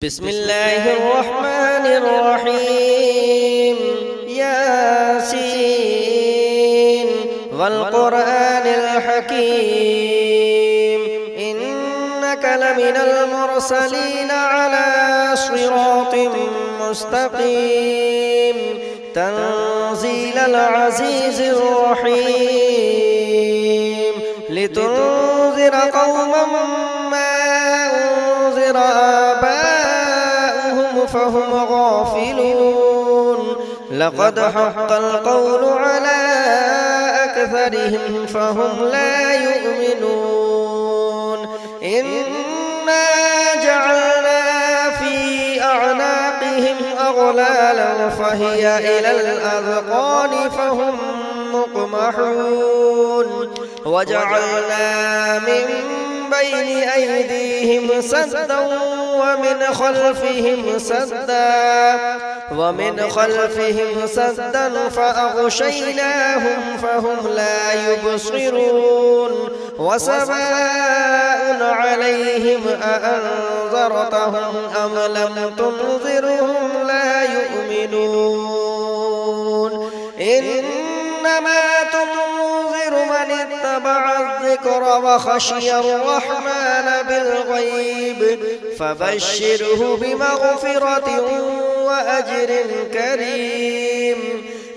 بسم الله الرحمن الرحيم ياسين والقرآن الحكيم إنك لمن المرسلين على صراط مستقيم تنزيل العزيز الرحيم لتنذر قوما ما أنذر آباؤهم فهم غافلون لقد حق القول على أكثرهم فهم لا يؤمنون إنا جعلنا في أعناقهم أغلالا فهي إلى الأذقان فهم مقمحون وجعلنا من بين أيديهم سدا ومن خلفهم سدا فأغشيناهم فهم لا يبصرون وسواء عليهم أأنذرتهم أم لم تنذرهم لا يؤمنون إنما تنذر من اتبع الذكر وخشي الرحمن بالغيب فبشره بمغفرة وأجر كريم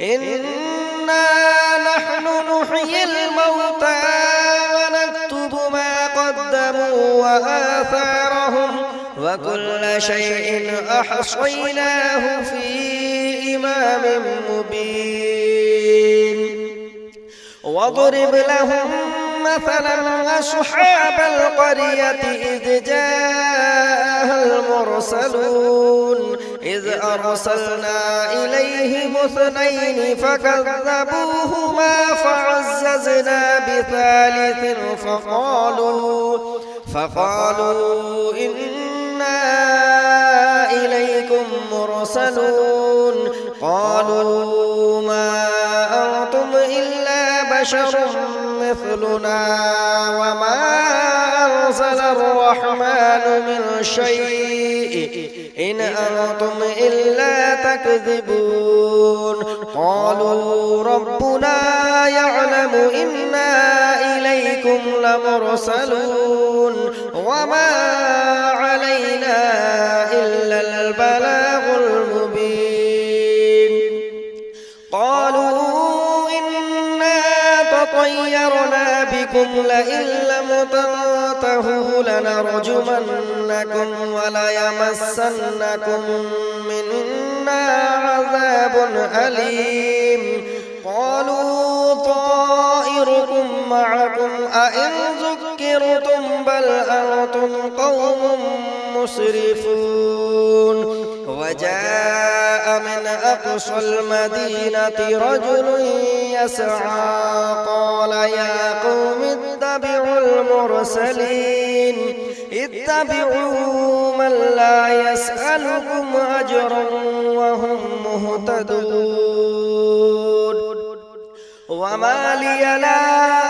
إنا نحن نحيي الموتى ونكتب ما قدموا وآثارهم وكل شيء أحصيناه في إمام مبين واضرب لهم مثلا أصحاب القرية إذ جاءها المرسلون إذ أرسلنا إليهم اثنين فكذبوهما فعززنا بثالث فقالوا إنا إليكم مرسلون قالوا ما أنتم إلا بشر مثلنا وما أنزل الرحمن من شيء إن أنتم إلا تكذبون قالوا ربنا يعلم إنا إليكم لمرسلون وما علينا إلا البلاغ المبين قالوا إنا تطيرنا بكم لئن لم تنتهوا لنرجمنكم وليمسنكم منا عذاب أليم قالوا طائركم معكم أئن ذكرتم بل أنتم قوم مسرفون وجاء من أقصى المدينة رجل يسعى قال يا قوم اتبعوا المرسلين اتبعوا من لا يسألكم أجرا وهم مهتدون وما لي لا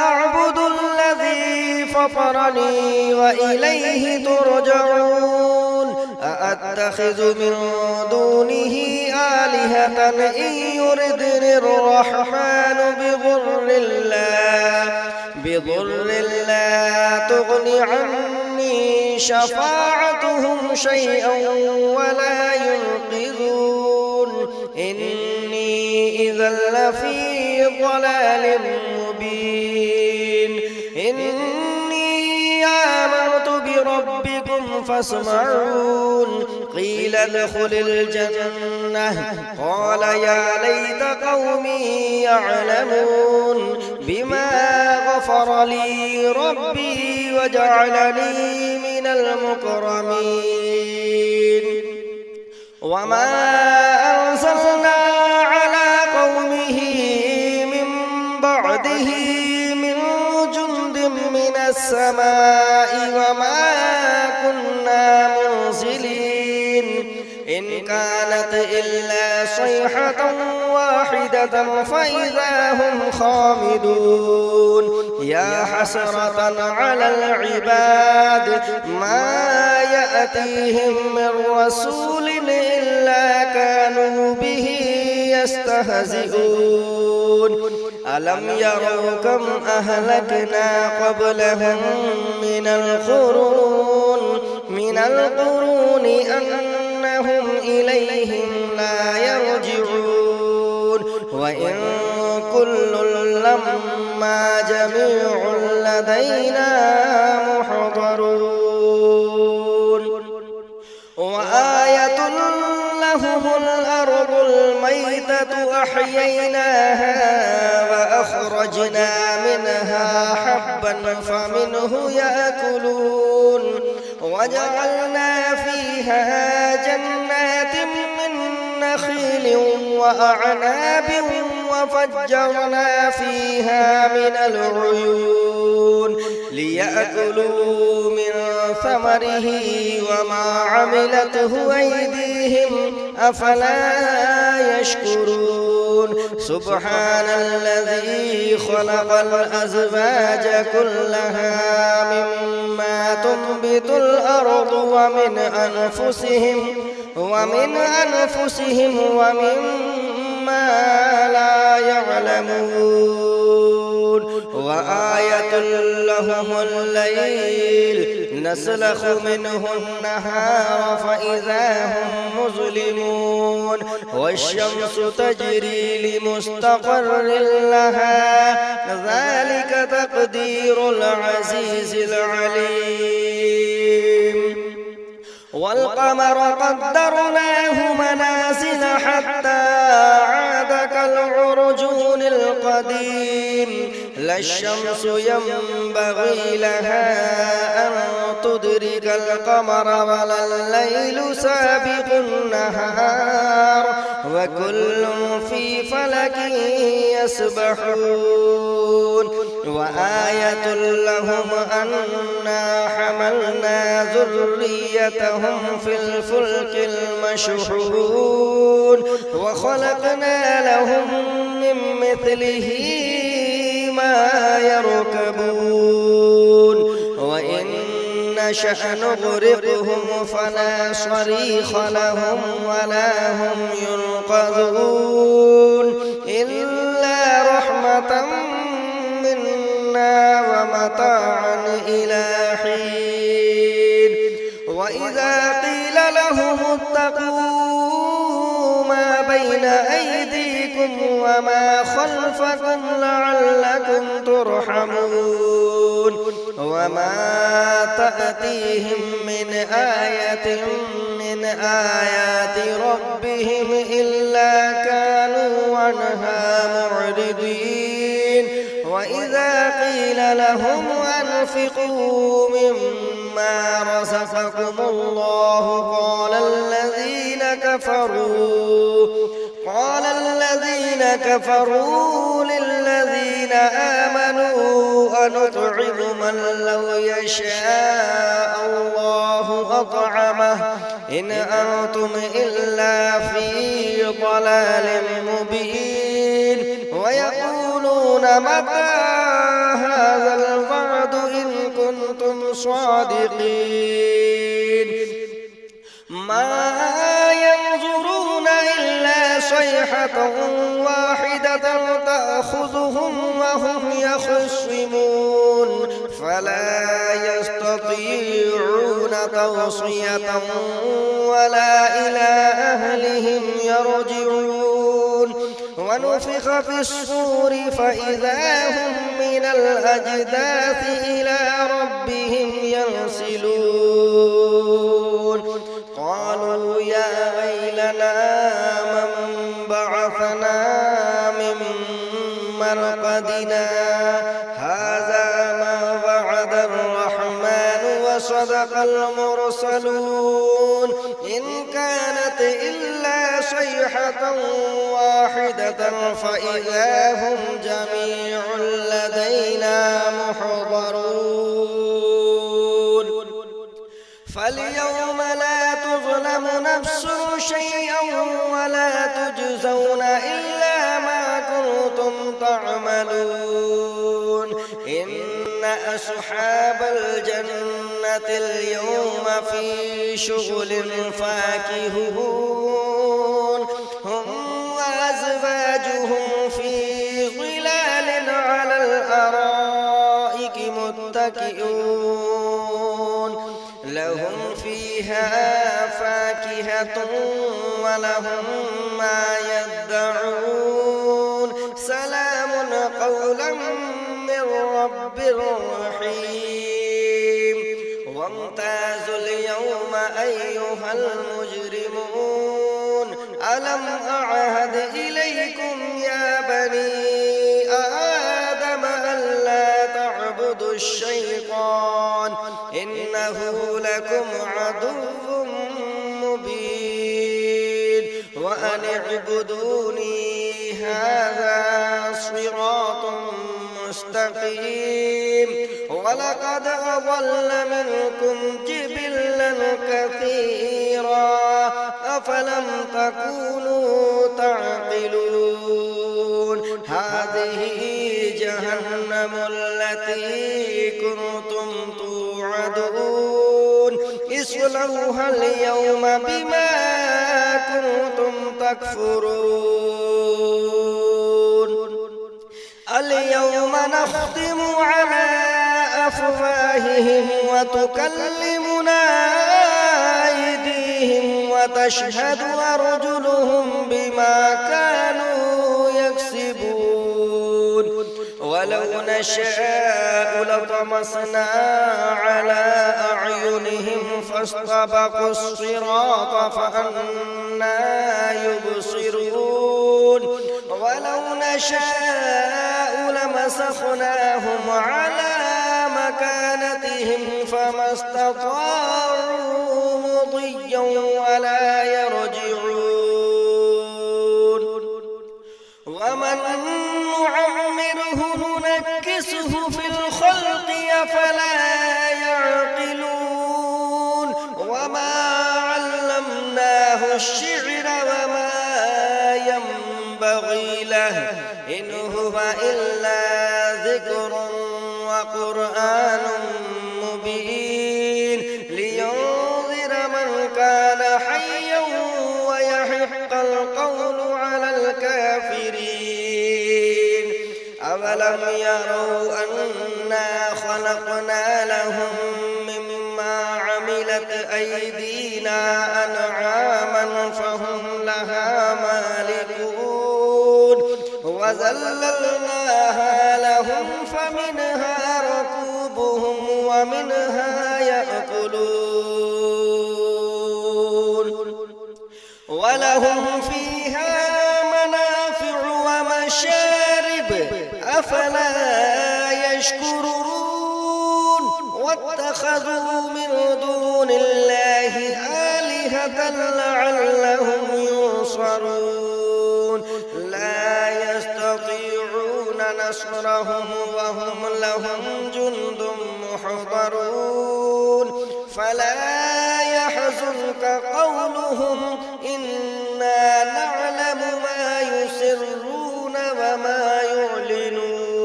أعبد الذي فطرني وإليه ترجعون أأتخذ من دونه آلهة إن يردني الرحمن بضر لا تغن عني شفاعتهم شيئا ولا ينقذون إني إذا لفي ضلال مبين إني آمنت بربكم فاسمعون قيل ادخل الجنة قال يا ليت قومي يعلمون بما غفر لي ربي وجعلني من المكرمين وما أرسلنا على قومه من بعده من جند من السماء وما كنا منزلين إن كانت إلا صيحة واحدة فإذا هم خامدون يا حسرة على العباد ما يأتيهم من رسول إلا كانوا به يستهزئون ألم يروا كم أهلكنا قبلهم من القرون أنهم إليهم لا يرجعون وإن كل لما جميع لدينا محضرون وآية لهم الأرض الميتة أحييناها وأخرجنا منها حبا فمنه يأكلون وجعلنا فيها جنات من نخيل وأعناب وفجرنا فيها من العيون ليأكلوا من ثمره وما عملته أيديهم أفلا يشكرون سبحان الذي خلق الأزواج كلها مما تنبت الأرض ومن أنفسهم ومما لا يعلمون وآية لهم الليل نسلخ منه النهار فإذا هم مظلمون والشمس تجري لمستقر لها ذلك تقدير العزيز العليم والقمر قدرناه منازل حتى عاد كالعرجون القديم لا الشمس ينبغي لها أن تدرك القمر ولا الليل سابق النهار وكل في فلك يسبحون وآية لهم أنا حملنا ذريتهم في الفلك المشحون وخلقنا لهم من مثله ما يركبون وإن نشأ نغرقهم فلا صريخ لهم ولا هم ينقذون إلا رحمة منا ومتاعا إلى حين وإذا قيل لهم اتقوا ما بين أيديكم وما خلفكم لعلكم ترحمون وما تأتيهم من آية من آيات ربهم إلا كانوا عنها معرضين وإذا قيل لهم أنفقوا مما رزقكم الله قال الذين كفروا للذين آمنوا أنطعم من لو يشاء الله أطعمه إن أنتم إلا في ضلال مبين ويقولون متى هذا الوعد إن كنتم صادقين ما ينظرون إلا صيحة واحدة تأخذهم وهم يخصمون فلا يستطيعون توصية ولا إلى أهلهم يرجعون ونفخ في الصور فإذا هم من الأجداث إلى ربهم ينسلون قالوا يا ويلنا من بعثنا من مرقدنا هذا ما وعد الرحمن وصدق المرسلون إن كانت إلا صيحة واحدة فإذا هم جميع لدينا محضرون فاليوم لا تظلم نفس شيئا ولا تجزون إلا ما كنتم تعملون أصحاب الجنة اليوم في شغل فاكهون هم وأزواجهم في ظلال على الأرائك متكئون لهم فيها فاكهة ولهم ما يدعون سلام قولا من رب رحيم وامتازوا اليوم أيها المجرمون ألم أعهد إليكم يا بني آدم ألا تعبدوا الشيطان إنه لكم عدو مبين وأن اعبدوني هذا صراط مستقيم ولقد أضل منكم جبلا كثيرا أفلم تكونوا تعقلون هذه جهنم التي كنتم توعدون اصلوها اليوم بما كنتم تكفرون اليوم نختم على أفواههم وتكلمنا أيديهم وتشهد أرجلهم بما كانوا يكسبون ولو نشاء لطمسنا على أعينهم فاستبقوا الصراط فأنى يبصرون ولو نشاء لمسخناهم على مكانتهم فما استطاعوا مضيا ولا يرجعون ومن نعمره ننكسه في الخلق أفلا يعقلون وما علمناه الشعر وما ينبغي له إن هو إلا ذكر وقرآن مبين لينذر من كان حيا ويحق القول على الكافرين أولم يروا أنا خلقنا لهم مما عملت أيدينا أنعاما فهم لها مالكون وذللناها لهم فمنها ركوبهم ومنها يأكلون ولهم فيها منافع ومشارب أفلا يشكرون واتخذوا من دون الله آلهة لعلهم ينصرون لا يستطيعون نصرهم وهم لهم جند محضرون فلا يحزنك قولهم إنا نعلم ما يسرون وما يعلنون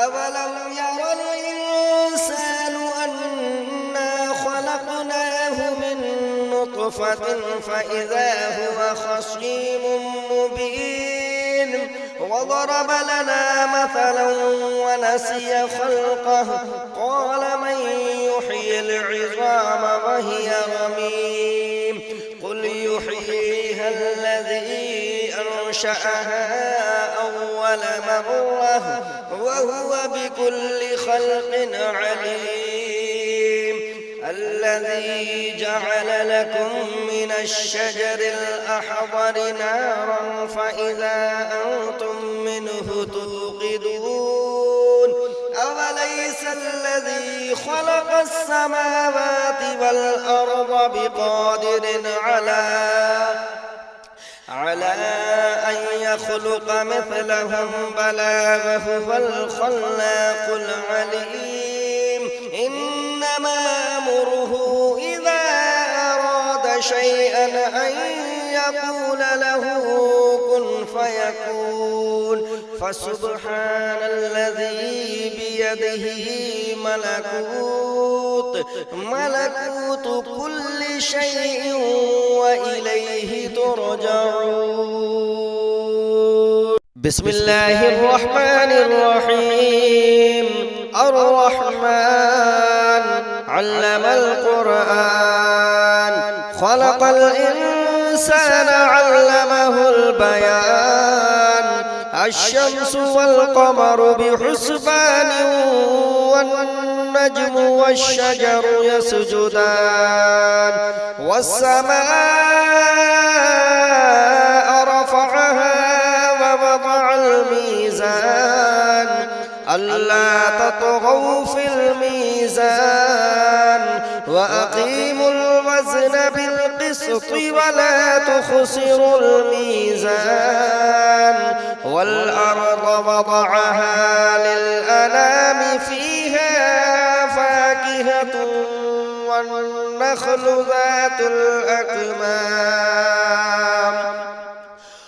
أولم ير الإنسان أنا خلقناه من نطفة فإذا هو خصيم مبين وضرب لنا مثلا ونسي خلقه قال من يحيي العظام وهي رميم قل يحييها الذي أنشأها أول مرة وهو بكل خلق عليم الذي جعل لكم من الشجر الأخضر نارا فإذا أنتم منه توقدون أوليس الذي خلق السماوات والأرض بقادر على أن يخلق مثلهم بلى وهو الخلاق العليم إنما أمره إذا أراد شيئا أن يقول له كن فيكون فسبحان الذي بيده ملكوت كل شيء وإليه ترجعون. بسم الله الرحمن الرحيم. الرحمن علم القرآن خلق الإنسان علمه البيان الشمس والقمر بحسبان والنجم والشجر يسجدان والسماء رفعها ووضع الميزان ألا تطغوا في الميزان وأقيموا الوزن بالقسط ولا تخسروا الميزان والأرض وضعها للأنام فيها فاكهة والنخل ذات الأكمام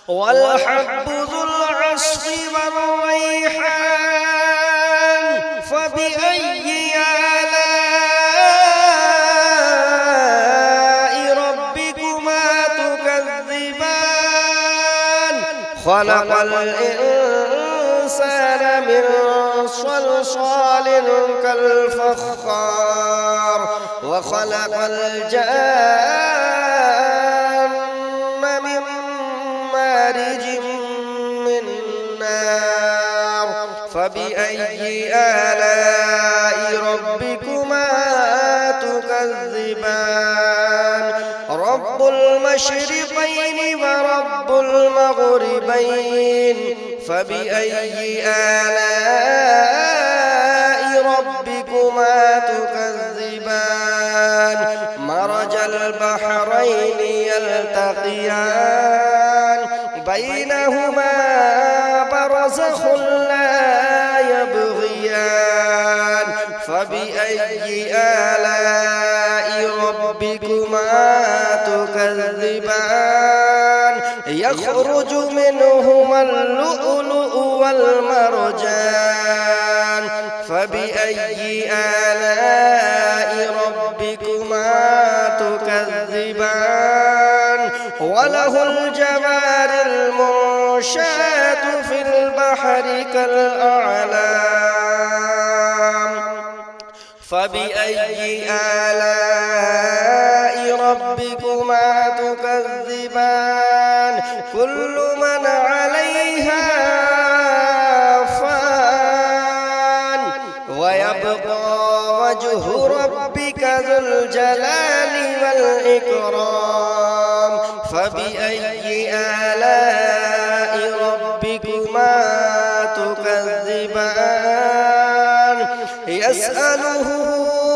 والحب ذو العصف والريحان فبأي آلاء ربكما تكذبان خلق الإنسان من صلصال كالفخار وخلق الجان من مارج من نار فبأي آلاء ربكما تكذبان رب المشرقين ورب المغربين فبأي آلاء ربكما تكذبان مرج البحرين يلتقيان بينهما برزخ لا يبغيان فبأي آلاء ربكما تكذبان يخرج منهما اللؤلؤ والمرجان فبأي آلاء ربكما تكذبان وله الجوار المنشآت في البحر كالأعلام فبأي آلاء ربكما تكذبان كل من عليها فان ويبقى وجه ربك ذو الجلال والإكرام فبأي آلاء ربكما تكذبان يسأله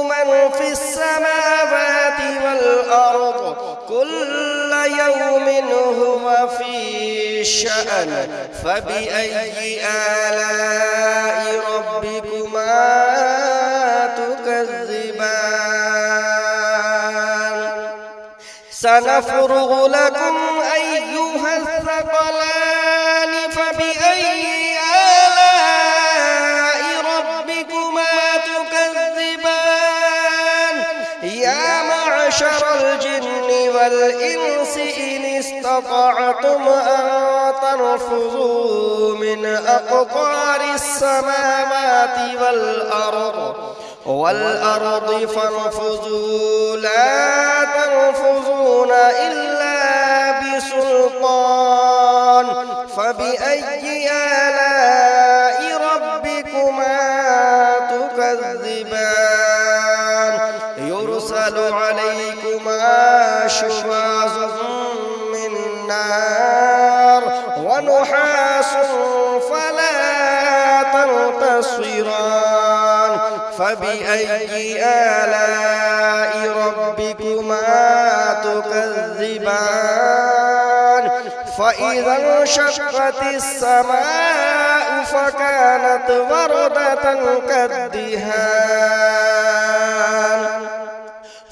من في السماوات والأرض كل يوم هو في شأن فبأي آلاء ربكما تكذبان سنفرغ لكم أيها الثقلان فبأي آلاء ربكما تكذبان يا معشر الجن والإنس إن استطعتم أن تنفذوا من أقطار السماوات والأرض فانفذوا لا تنفذون إلا بسلطان فبأي آلاء ربكما تكذبان يرسل عليكما شواظ من نار ونحاس فلا تنتصران فبأي آلاء ربكما تكذبان فإذا انشقت السماء فكانت وردة كالدهان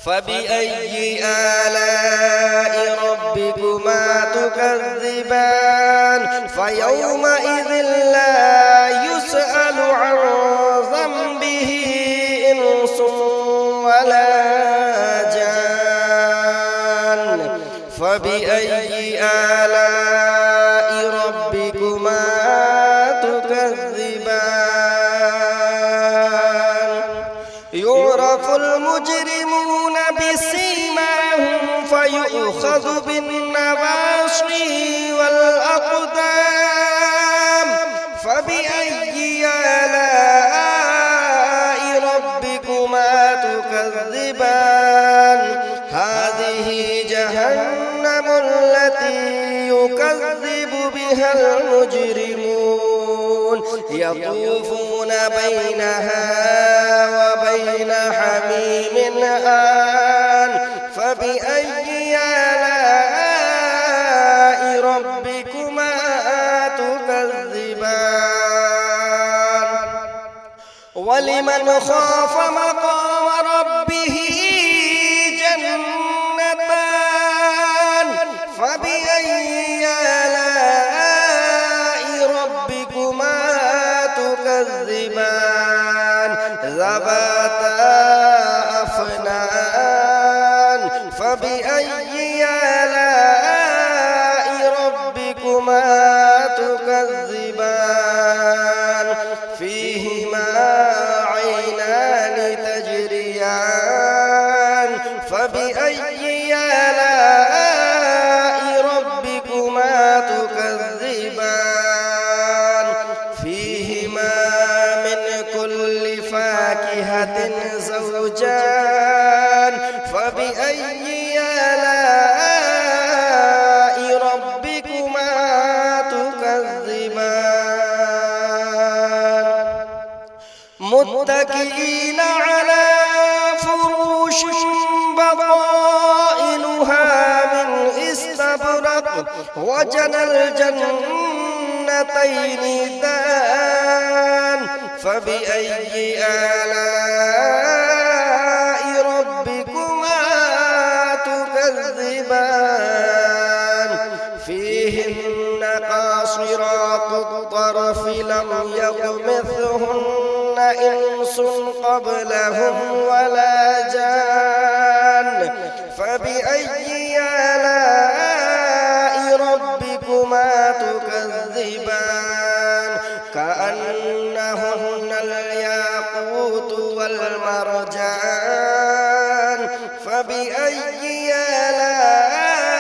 فبأي آلاء ربكما تكذبان فيومئذ لا يسأل عن ذنبه إنس ولا جان فبأي آلاء ربكما تكذبان يعرف المجرمون بسيماهم فيؤخذ بالنواصي والأقدام فبأي آلاء ربكما تكذبان هذه جهنم التي يكذب بها المجرمون يطوفون بينها وبين حميم آن فبأي آلاء ربكما تكذبان ولمن خاف مقام ربه جنتان فبأي آلاء ربكما تكذبان ذواتا أفنان فبأي آلاء ربكما تكذبان فيهما عينان تجريان فبأي آلاء ربكما تكذبان فيهما من كل فاكهة زوجان فبأي آلاء ربكما تكذبان متكئين على فروش بطائنها من استبرق وجنى الجنتين دان فبأي آلاء ربكما تكذبان فيهن قاصرات الطرف لم يطمثهن إنس قبلهم ولا جان فبأي آلاء ربكما تكذبان كأنهن الياقوت والمرجان فبأي آلاء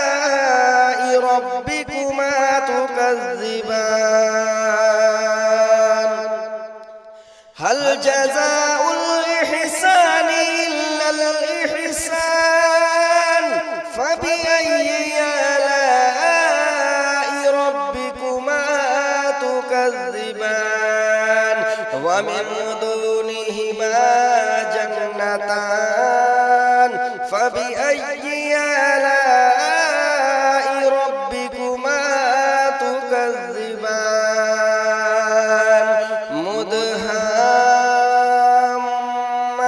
ربكما تكذبان هل جزاء الإحسان إلا الإحسان فبأي آلاء ربكما تكذبان ومن دونهما جنتان فبأي آلاء ربكما تكذبان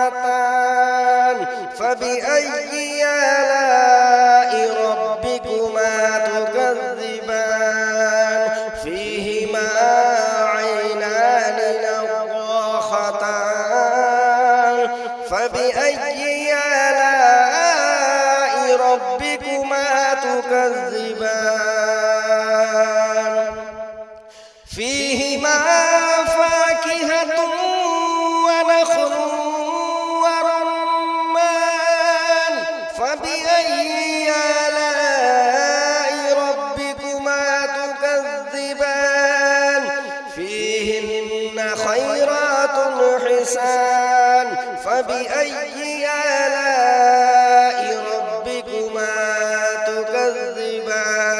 مدهامتان فبأي آلاء ربكما تكذبان فيهما عينان نضاختان فبأي آلاء ربكما تكذبان فيهما فاكهة ونخل ورمان فبأي آلاء ربكما تكذبان فيهن خيرات حسان فبأي آلاء ربكما تكذبان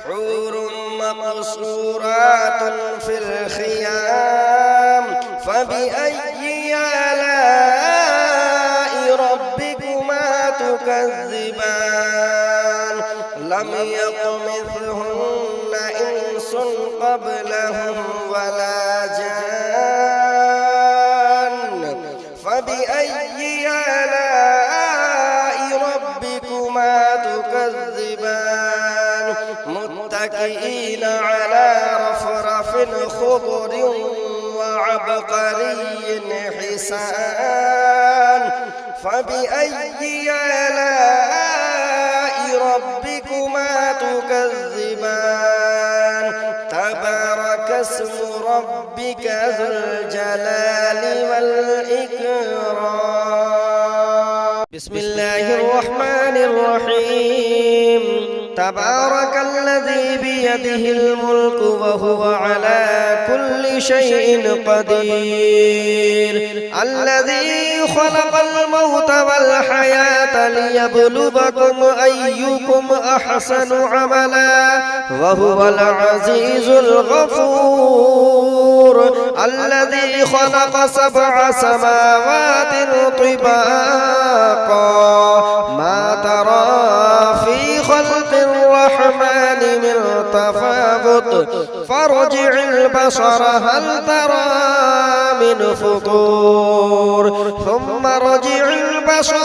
حور مقصورات في الخيام فبأي آلاء ربكما تكذبان لم يطمثهن إنس قبلهم ولا جان فبأي آلاء ربكما تكذبان متكئين على خضر وعبقري حسان فبأي آلاء ربكما تكذبان تبارك اسم ربك ذو الجلال والإكرام بسم الله الرحمن الرحيم تبارك الذي بيده الملك وهو على كل شيء قدير الذي خلق الموت والحياة ليبلوكم أيكم أحسن عملا وهو العزيز الغفور الذي خلق 7 سماوات طباقا ما ترى في خلق الرحمن من تفاوت فارجع البصر هل ترى من فطور ثم رجع البصر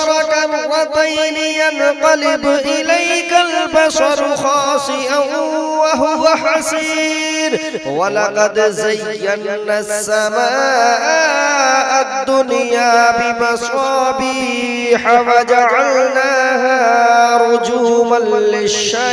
كرتين ينقلب إليك البصر خاسئا وهو حسير ولقد زينا السماء الدنيا بمصابيح وجعلناها رجوما للشياطين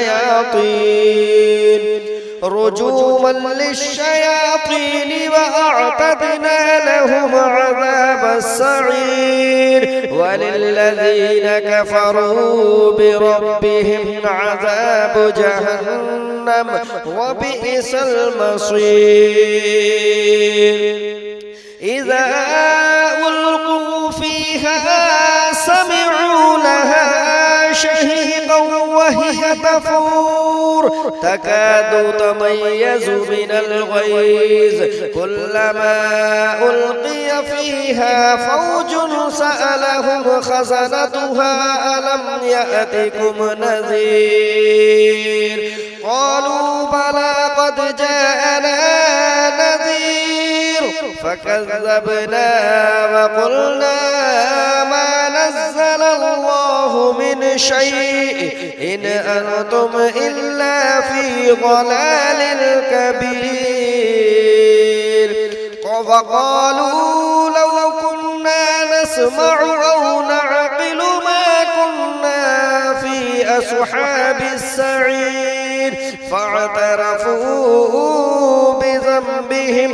وأعتدنا لهم عذاب السعير وللذين كفروا بربهم عذاب جهنم وبئس المصير إذا ألقوا فيها سمعوا لها شهيقا وهي تفور تكاد تميز من الغيظ كلما ألقي فيها فوج سألهم خزنتها ألم يأتكم نذير قالوا بلى قد جاءنا نذير فكذبنا وقلنا ما نزل الله من شيء إن أنتم إلا في ضلال كبير وقالوا لو كنا نسمع أو نعقل ما كنا في أصحاب السعير فاعترفوا بذنبهم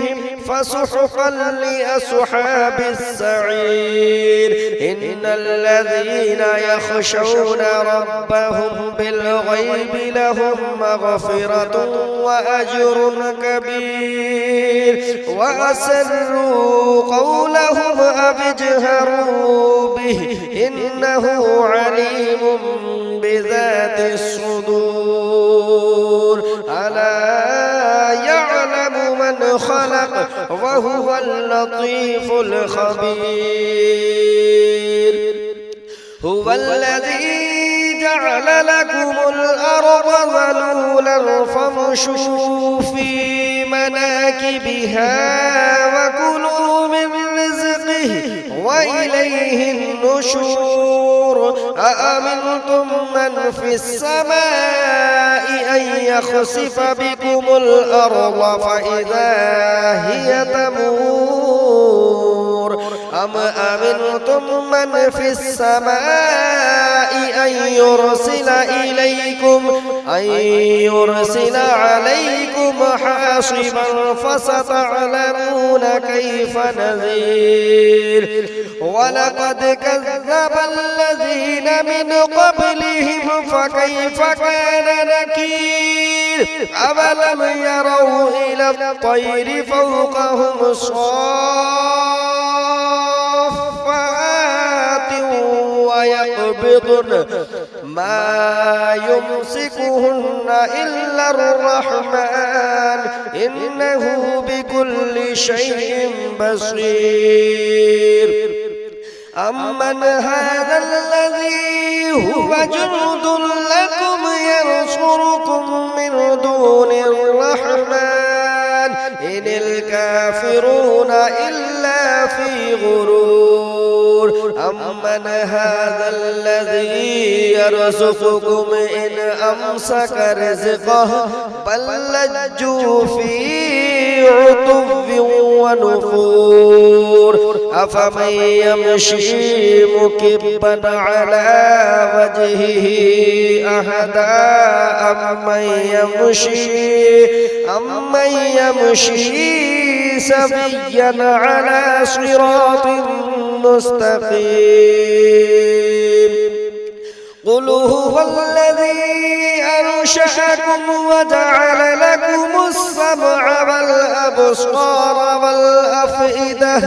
فسحقا لأصحاب السعير إن الذين يخشون ربهم بالغيب لهم مغفرة وأجر كبير وأسروا قولهم أو اجهروا به إنه عليم بذات الصدور ألا يعلم من خلق وهو اللطيف الخبير هو الذي جعل لكم الأرض ذلولا فامشوا في مناكبها وكلوا من رزقه وإليه النشور أأمنتم من في السماء أن يخسف بكم الأرض فإذا هي تمور أم أمنتم من في السماء أن يرسل عليكم حاصبا فستعلمون كيف نذير ولقد كذب الذين من قبلهم فكيف كان نكير أولم يروا إلى الطير فوقهم صافات ويقبضن ما يمسكهن إلا الرحمن إنه بكل شيء بصير أمن هذا الذي هو جند لكم ينصركم من دون الرحمن إن الكافرون إلا في غرور أمن هذا الذي يرزقكم إن أمسك رزقه بل لجوا في عتب ونفور أفمن يمشي مكبا على وجهه أهدى أمن يمشي سويا على صراط مستقيم قل هو الذي أنشأكم وجعل لكم السمع والأبصار والأفئدة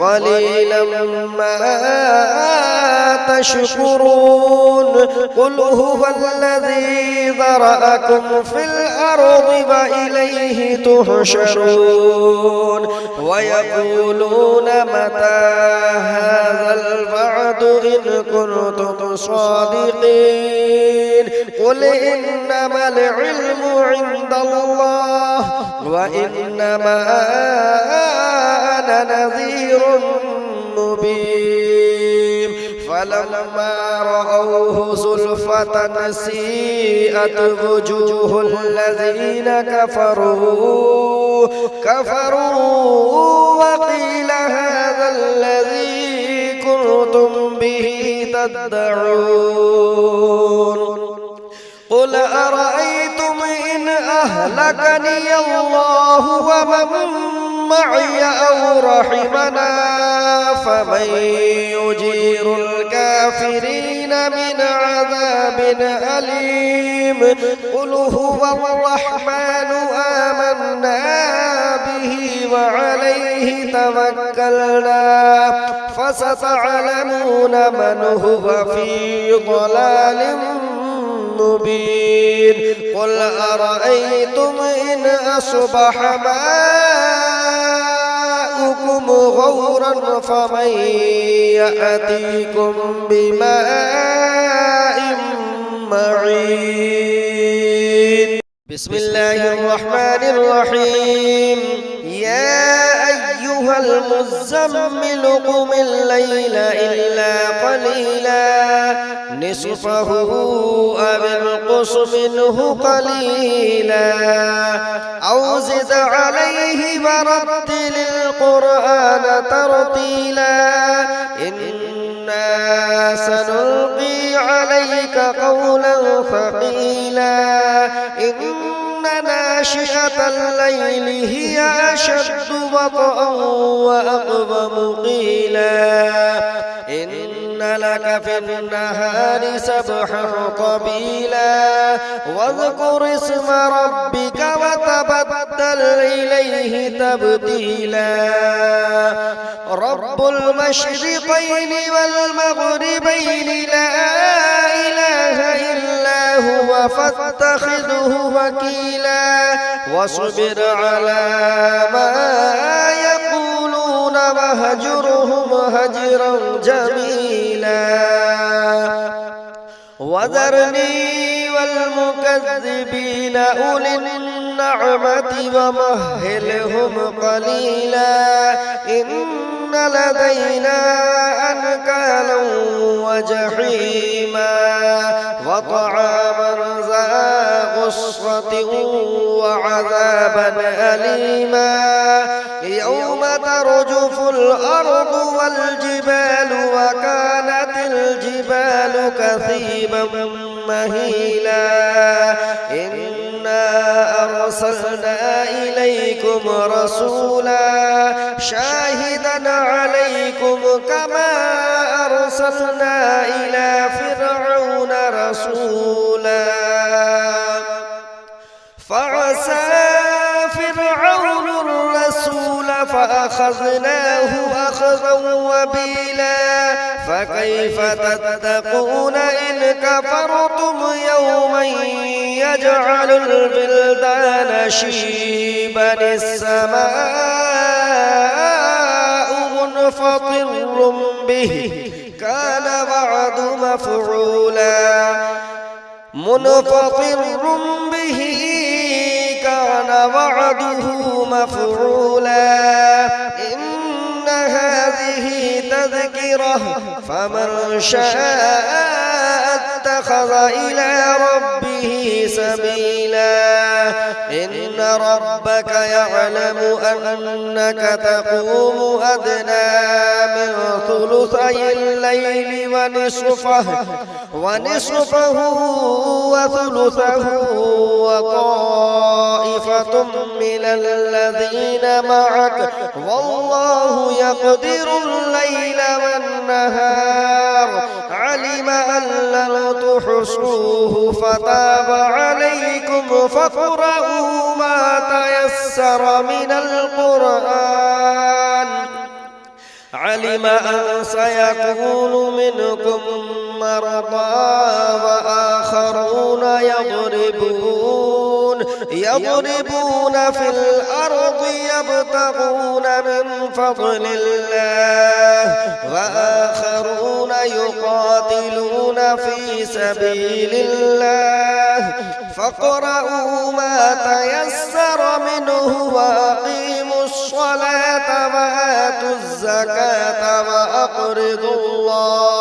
قليلا ما تشكرون قل هو الذي ذرأكم في الأرض وإليه تحشرون ويقولون متى هذا الوعد إن كنتم صادقين قل إنما العلم عند الله وإنما أنا نذير مبين فلما رأوه زلفة سيئت وجوه الذين كفروا وقيل هذا الذي كنتم به تدعون قل أرأيتم إن أهلكني الله ومن معي أو رحمنا فمن يجير الكافرين من عذاب أليم قل هو الرحمن آمنا به وعليه توكلنا فستعلمون من هو في ضلال مبين قل أرأيتم إن أصبح ماؤكم غورا فمن يأتيكم بماء معين بسم الله الرحمن الرحيم يا أيها المزمل قم الليل إلا قليلا نصفه أو انقص منه قليلا أو زد عليه ورتل القرآن ترتيلا إنا سنلقي عليك قولا ثقيلا إن ناشئة الليل هي أشد وطئا وأقوم قيلا إن لك في النهار سبحا طويلا واذكر اسم ربك وتبتل إليه تبتيلا رب المشرقين والمغربين لا إله إلا هو فاتخذه وكيلا واصبر على ما يقولون وهجرهم هجرا جميلا وذرني والمكذبين أولي النعمة ومهلهم قليلا إن لدينا أنكالا وجحيما وطعاما ذا غصة وعذابا أليما يوم ترجف الأرض والجبال وكانت الجبال كثيبا مهيلا إنا أرسلنا إليكم رسولا شاهدا عليكم كما أرسلنا إلى فرعون رسولا فعسى فرعون الرسول فأخذناه أخذا وبيلا فكيف تتقون إن كفرتم يوما يجعل البلدان شيبا السماء منفطر به كان وعد مفعولا كان وعده مفعولا إن هذه تذكرة فمن شاء اتخذ إلى ربه سبيلا إن ربك يعلم أنك تقوم أدنى من ثلثي الليل ونصفه وثلثه وطائفة من الذين معك والله يقدر الليل والنهار علم أن لن تحصوه فتاب عليكم فاقرؤوا ما تيسر من القرآن علم أن سيكون منكم مرضى وآخرون يضربون في الأرض يبتغون من فضل الله وآخرون يقاتلون في سبيل الله فاقرؤوا ما تيسر منه وأقيموا الصلاة وآتوا الزكاة وأقرضوا الله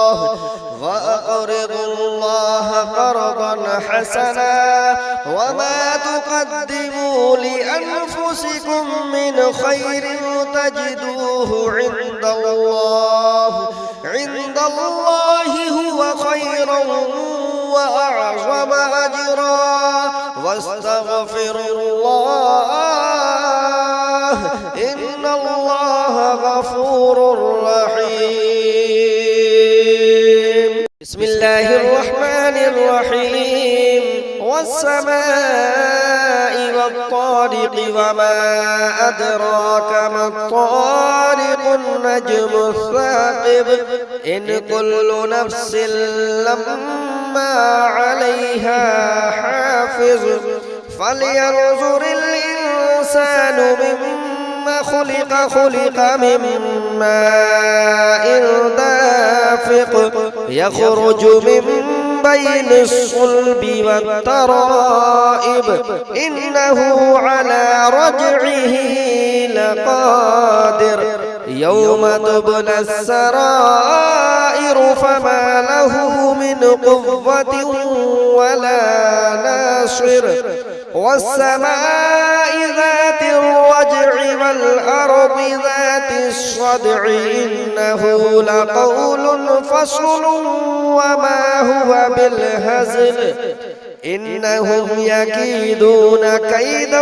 قرضا حسنا وما تقدموا لأنفسكم من خير تجدوه عند الله هو خيرا وأعظم أجرا واستغفروا الله إن الله غفور رحيم. بسم الله الرحمن الرحيم. والسماء والطارق وما أدراك ما الطارق النجم الثاقب إن كل نفس لما عليها حافظ فلينظر الإنسان مما خلق من ماء دافق يخرج من بين الصلب والترائب إنه على رجعه لقادر يوم تبلى السرائر فما له من قوة ولا ناصر والسماء ذات الرجع والأرض ذات الصدع إنه لقول فصل وما هو بالهزل إنهم يكيدون كيدا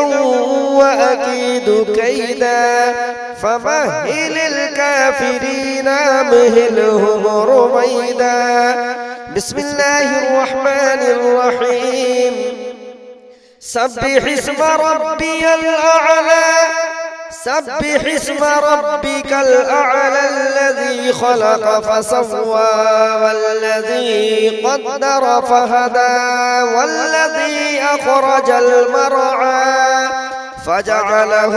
وأكيد كيدا فمهل الكافرين أمهلهم رويدا. بسم الله الرحمن الرحيم. سبح اسم ربك الأعلى الذي خلق فسوى والذي قدر فهدى والذي أخرج المرعى فجعله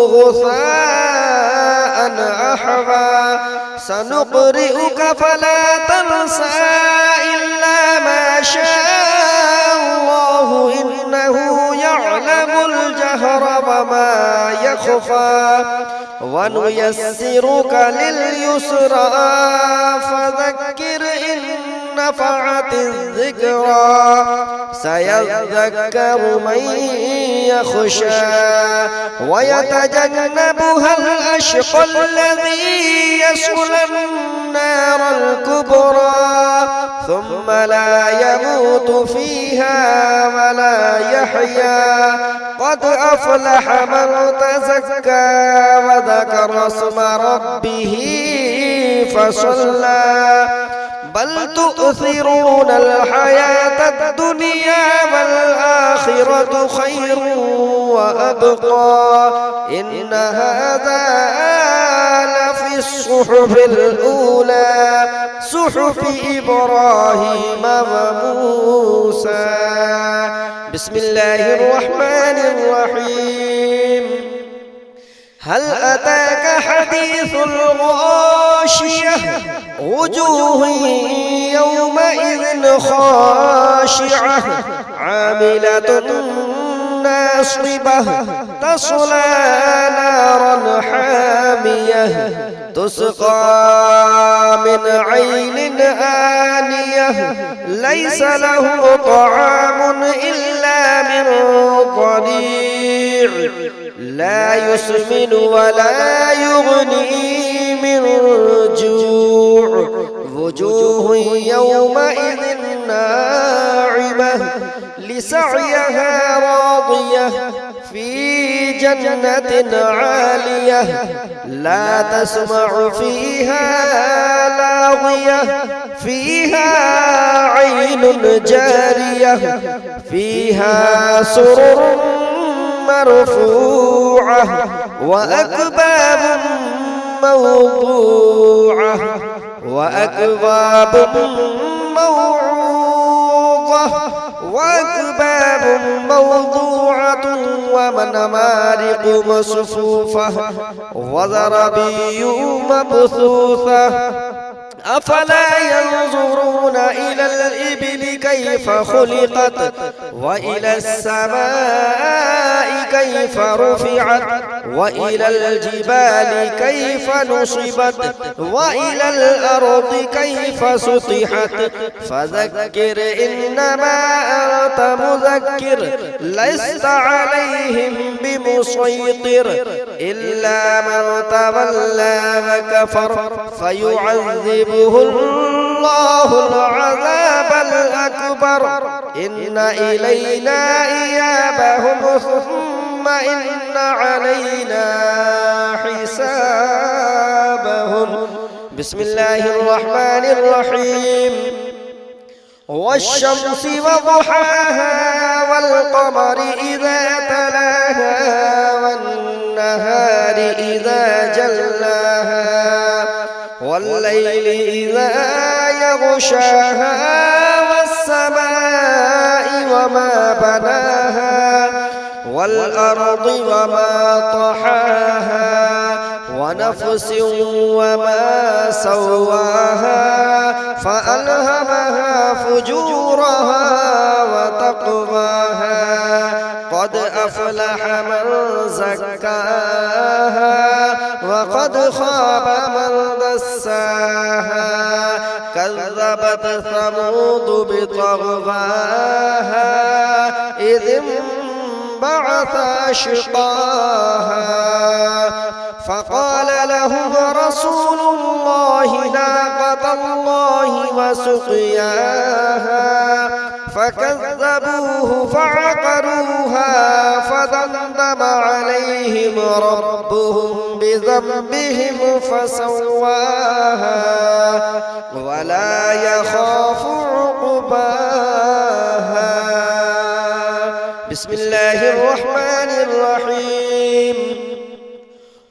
غثاء أحوى سنقرئك فلا تنسى إلا ما شاء الله إنه يعلم الجهر وما يخفى ونيسرك لليسرى فذكر إن نفعت الذكرى سيذكر من يخشى ويتجنبها الأشقى الذي يصلى النار الكبرى ثم لا يموت فيها ولا يحيا قد أفلح من تزكى وذكر اسم ربه فصلى بل تؤثرون الحياة الدنيا والآخرة خير وأبقى إن هذا لفي الصحف الأولى صحف إبراهيم وموسى. بسم الله الرحمن الرحيم. هل أتاك حديث الغاشية وجوه يومئذ خاشعة عاملة ناصبة تصلى نارا حامية تسقى من عين آنية ليس له طعام إلا من ضريع لا يسمن ولا يغني من جوع وجوه يومئذ ناعمة لسعيها راضية في جنة عالية لا تسمع فيها لاغية فيها عين جارية فيها سرر مرفوعة وأكواب موضوعة ونمارق مصفوفة وزرابي مبثوثة أفلا ينظرون إلى الإبل كيف خلقت وإلى السماء كيف رفعت وإلى الجبال كيف نصبت وإلى الأرض كيف سطحت فذكر إنما أنت مذكر لست عليهم بمسيطر إلا من تولى وكفر فيعذبه الله العذاب الأكبر إن إلينا إيابهم ثم إن علينا حسابهم بسم الله الرحمن الرحيم والشمس وضحاها والقمر إذا تلاها والنهار إذا جلاها والليل إذا يغشاها والسماء وما بناها والأرض وما طحاها ونفس وما سواها فألهمها فجورها وتقواها قد أفلح من زكاها وقد خاب من دساها كذبت ثمود بطغواها إذ انبعث أشقاها فقال لهم رسول الله ناقة الله وسقياها فكذبوه فعقروها فدمدم عليهم ربهم بذنبهم فسواها ولا يخاف عقباها بسم الله الرحمن الرحيم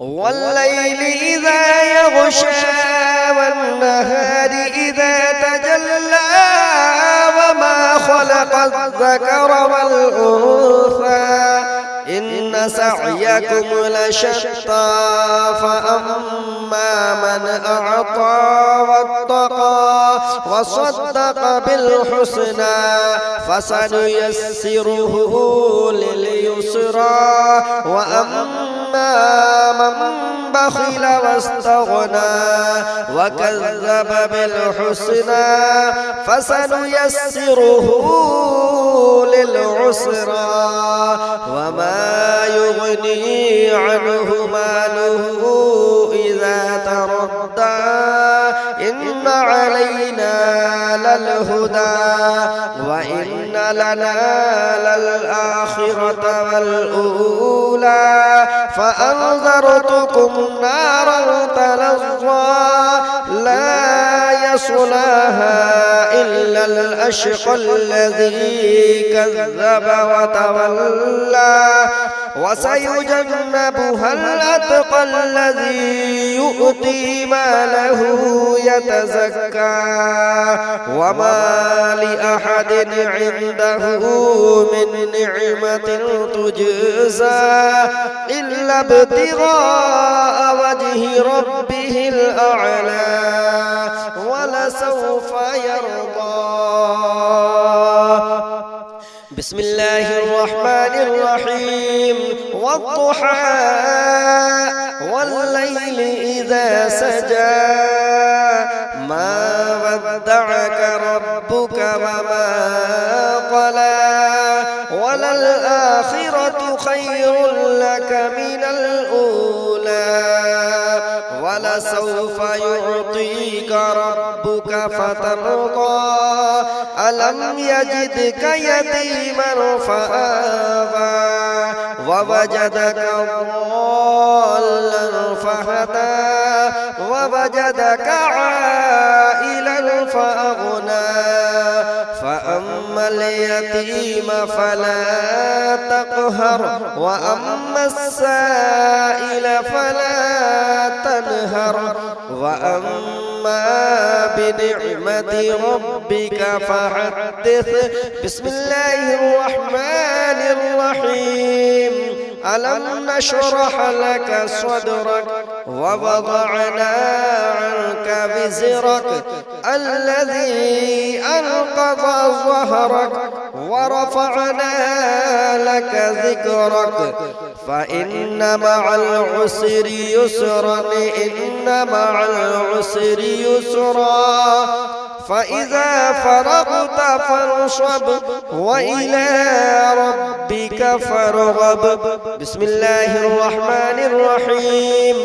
والليل إذا يغشى والنهار إذا تجلى وما خلق الذكر والأنثى إن سعيكم لشتى فأما من أعطى واتقى وصدق بالحسنى فسنيسره لليسرى وأما من بخل واستغنى وكذب بالحسنى فسنيسره للعسرى وما يغني عنه ماله إذا تردى إن علينا للهدى وإن لنا للآخرة والأولى فأنذرتكم نارا تلظى لا يصلاها إلا الأشقى الذي كذب وتولى وسيجنبها الأتقى الذي يؤتي ماله يتزكى وما لأحد عنده من نعمة تجزى إلا ابتغاء وجه ربه الأعلى ولسوف يرضى بسم الله الرحمن الرحيم والضحى والليل إذا سجى ما ودعك ربك وما قلى ولل خير لك من الأولى ولسوف يعطيك ربك فترضى ألم يجدك يتيما فآوى ووجدك ضالا فهدى ووجدك عائلا فأغنى فأما اليتيم فلا تقهر وأما السائل فلا تنهر وأما بنعمة ربك فحدث. بسم الله الرحمن الرحيم. ألم نشرح لك صدرك ووضعنا عنك وزرك الذي أنقض ظهرك ورفعنا لك ذكرك فإن مع العسر يسرا إن مع العسر يسرا فإذا فرغت فانصب وإلى ربك فارغب. بسم الله الرحمن الرحيم.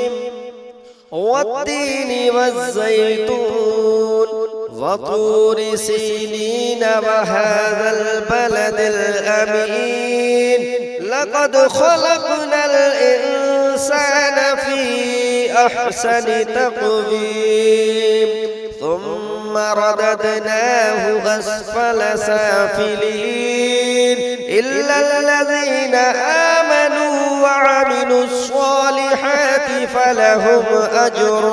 والتين والزيتون وطور سينين وهذا البلد الأمين لقد خلقنا الإنسان في أحسن تقويم ثم رددناه أسفل سافلين إلا الذين آمنوا وعملوا الصالحات فلهم أجر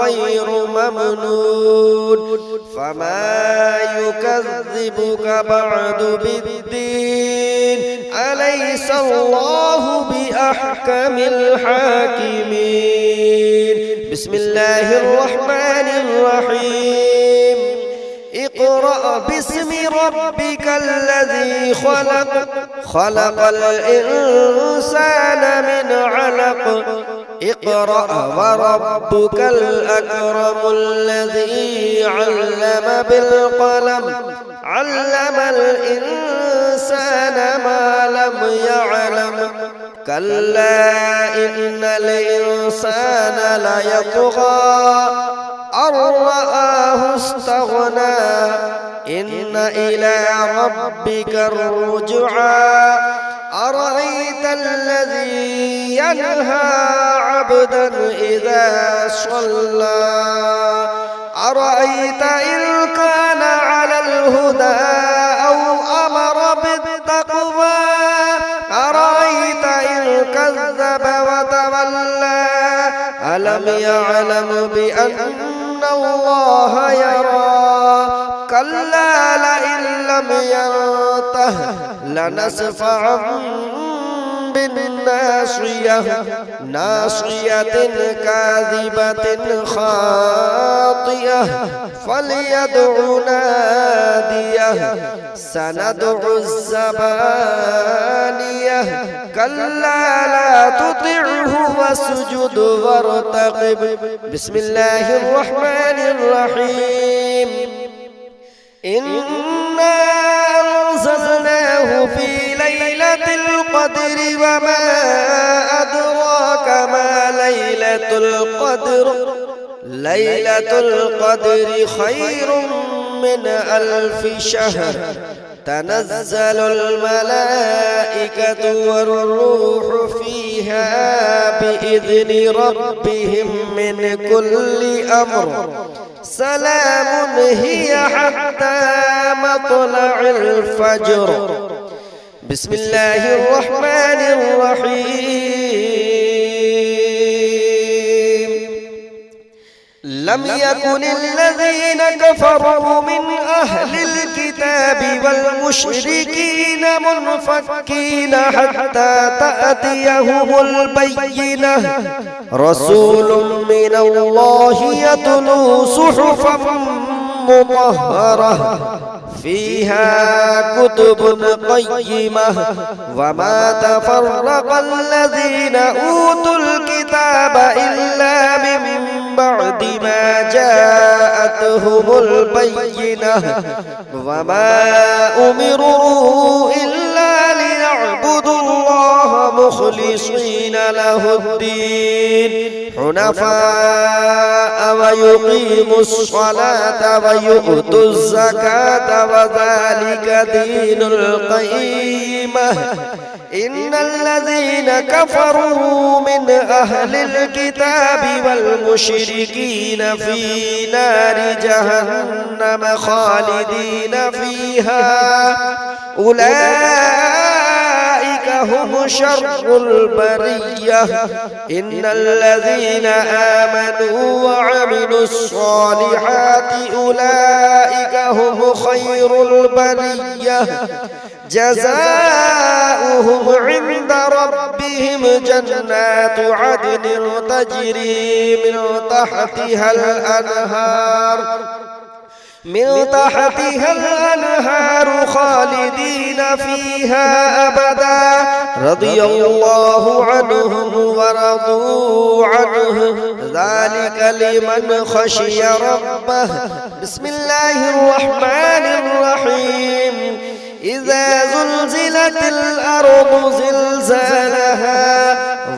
غير ممنون فما يكذبك بعد بالدين أليس الله بأحكم الحاكمين. بسم الله الرحمن الرحيم. اقرأ باسم ربك الذي خلق خلق الإنسان من علق اقرأ وربك الأكرم الذي علم بالقلم علم الإنسان ما لم يعلم كلا إن الإنسان ليطغى أن رآه استغنى إن إلى ربك الرجعى أرأيت الذي ينهى عبدا إذا صلى أرأيت إن كان على الهدى أو أمر بالتقوى أرأيت إن كذب وتولى ألم يعلم بأن الله يرى كلا لئن لم ينته لنسفعا بالناصية ناصية كاذبة خاطئة فليدع ناديه سندع الزبانية كلا لا تطعه واسجد وارتقب. بسم الله الرحمن الرحيم. إنا أنزلناه في ليلة القدر وما أدراك ما ليلة القدر ليلة القدر خير من 1000 شهر تنزل الملائكة والروح فيها بإذن ربهم من كل أمر سلام هي حتى مطلع الفجر. بسم الله الرحمن الرحيم. لم يكن الذين كفروا من أهل الكتاب والمشركين منفكين حتى تأتيهم البينة رسول من الله يتلو صحفا مطهرة فيها كتب قيمة وما تفرق الذين أوتوا الكتاب إلا من بعد ما جاءتهم البينة وما أمروا إلا ليعبدوا الله مخلصين له الدين حنفاء ويقيموا الصلاة ويؤتوا الزكاة وذلك دين القيمة إن الذين كفروا من أهل الكتاب والمشركين في نار جهنم خالدين فيها أولئك هم شر البرية إن الذين آمنوا وعملوا الصالحات أولئك هم خير البرية جزاؤهم عند ربهم جنات عدن تجري من تحتها الأنهار خالدين فيها أبدا رضي الله عنهم ورضوا عنه ذلك لمن خشي ربه بسم الله الرحمن الرحيم إذا زلزلت الأرض زلزالها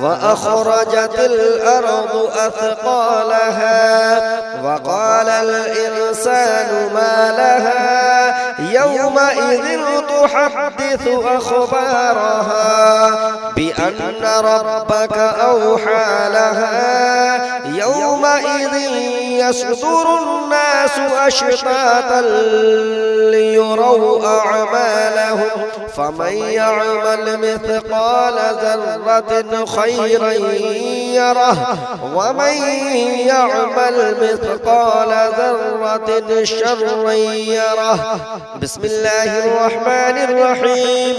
وأخرجت الأرض أثقالها وقال الإنسان ما لها يومئذ تحدث أخبارها بأن ربك أوحى لها يومئذ يصدر الناس أشتاتا ليروا أعمالهم فمن يعمل مثقال ذرة خيرا يره ومن يعمل مثقال ذرة شرا يره بسم الله الرحمن الرحيم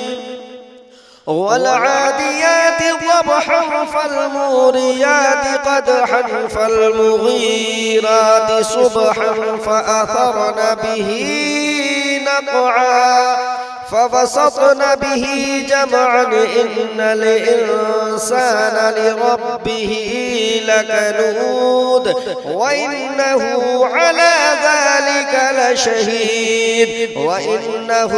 والعاديات ضبحا فالموريات قدحا فالمغيرات صبحا فأثرن به نقعا فبسطن به جمعا إن الإنسان لربه لكنود وإنه على ذلك لشهيد وإنه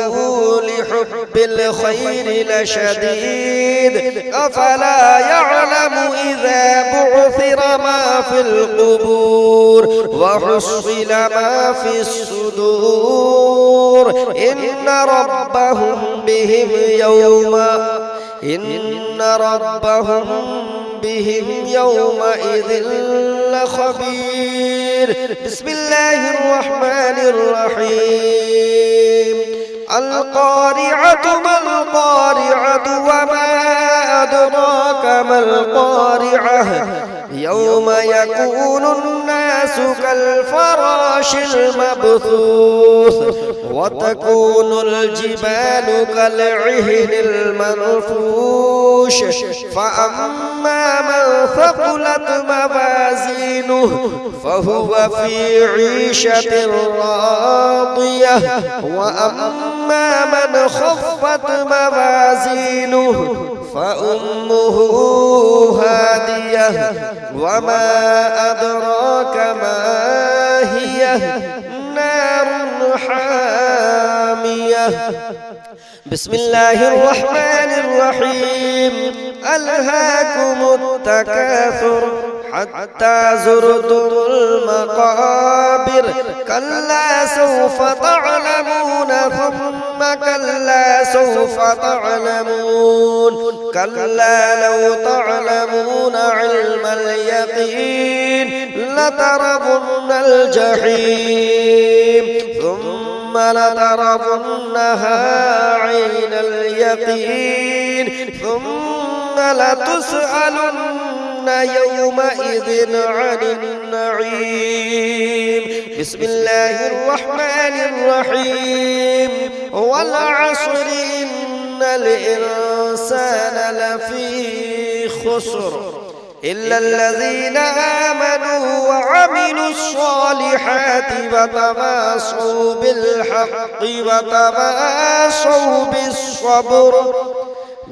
لحب الخير لشديد أفلا يعلم إذا بعثر ما في القبور وحصل ما في الصدور إن ربهم بهم يومئذ لخبير بسم الله الرحمن الرحيم القارعة ما القارعة وما أدراك ما القارعة يوم يكون الناس كالفراش المبثوث وتكون الجبال كالعهن المنفوش فأما من ثقلت موازينه فهو في عيشة راضية وأما من خفت موازينه فأمه هادية وما أدراك ما هي نار حامية بسم الله الرحمن الرحيم ألهاكم التكاثر حتى زرتم المقابر كلا سوف تعلمون ثم كلا سوف تعلمون كلا لو تعلمون علم اليقين لترون الجحيم ثم لترونها عين اليقين ثم لتسألن يومئذ عن النعيم بسم الله الرحمن الرحيم والعصر إن الإنسان لفي خسر إلا الذين آمنوا وعملوا الصالحات وتواصوا بالحق وتواصوا بالصبر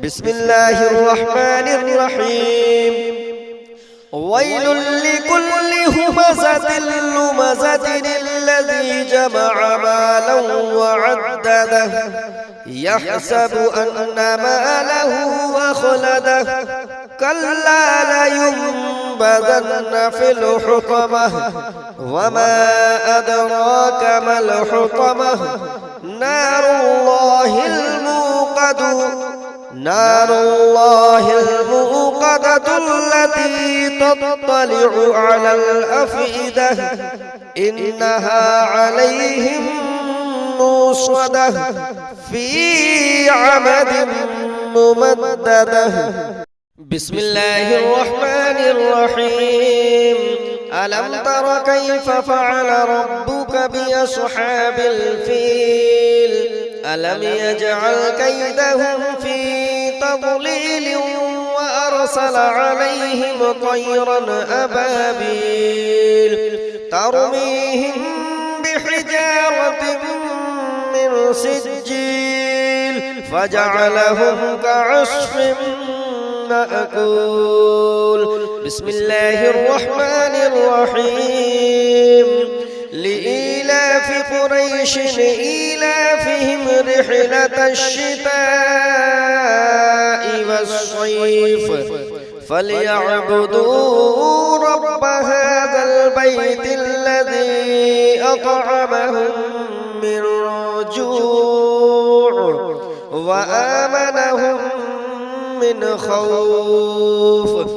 بسم الله الرحمن الرحيم ويل لكل همزة لمزة الذي جمع مالا وعدده يحسب أن ماله أخلده كلا لينبذن في الحطمة وما أدراك ما الحطمة نار الله الموقدة التي تطلع على الأفئدة إنها عليهم موصدة في عمد ممددة بسم الله الرحمن الرحيم ألم تر كيف فعل ربك بأصحاب الفيل ألم يجعل كيدهم في تضليل وأرسل عليهم طيرا أبابيل ترميهم بحجارة من سجيل فجعلهم كعصف مأكول بسم الله الرحمن الرحيم لإيلاف قريش إيلافهم رحلة الشتاء والصيف فليعبدوا رب هذا البيت الذي أطعمهم من جوع وآمنهم من خوف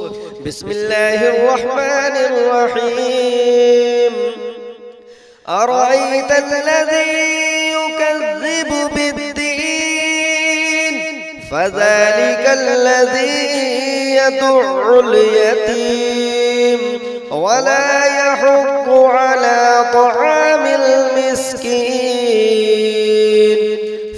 بسم الله الرحمن الرحيم أرأيت الذي يكذب بالدين فذلك الذي يدع اليتيم ولا يحض على طعام المسكين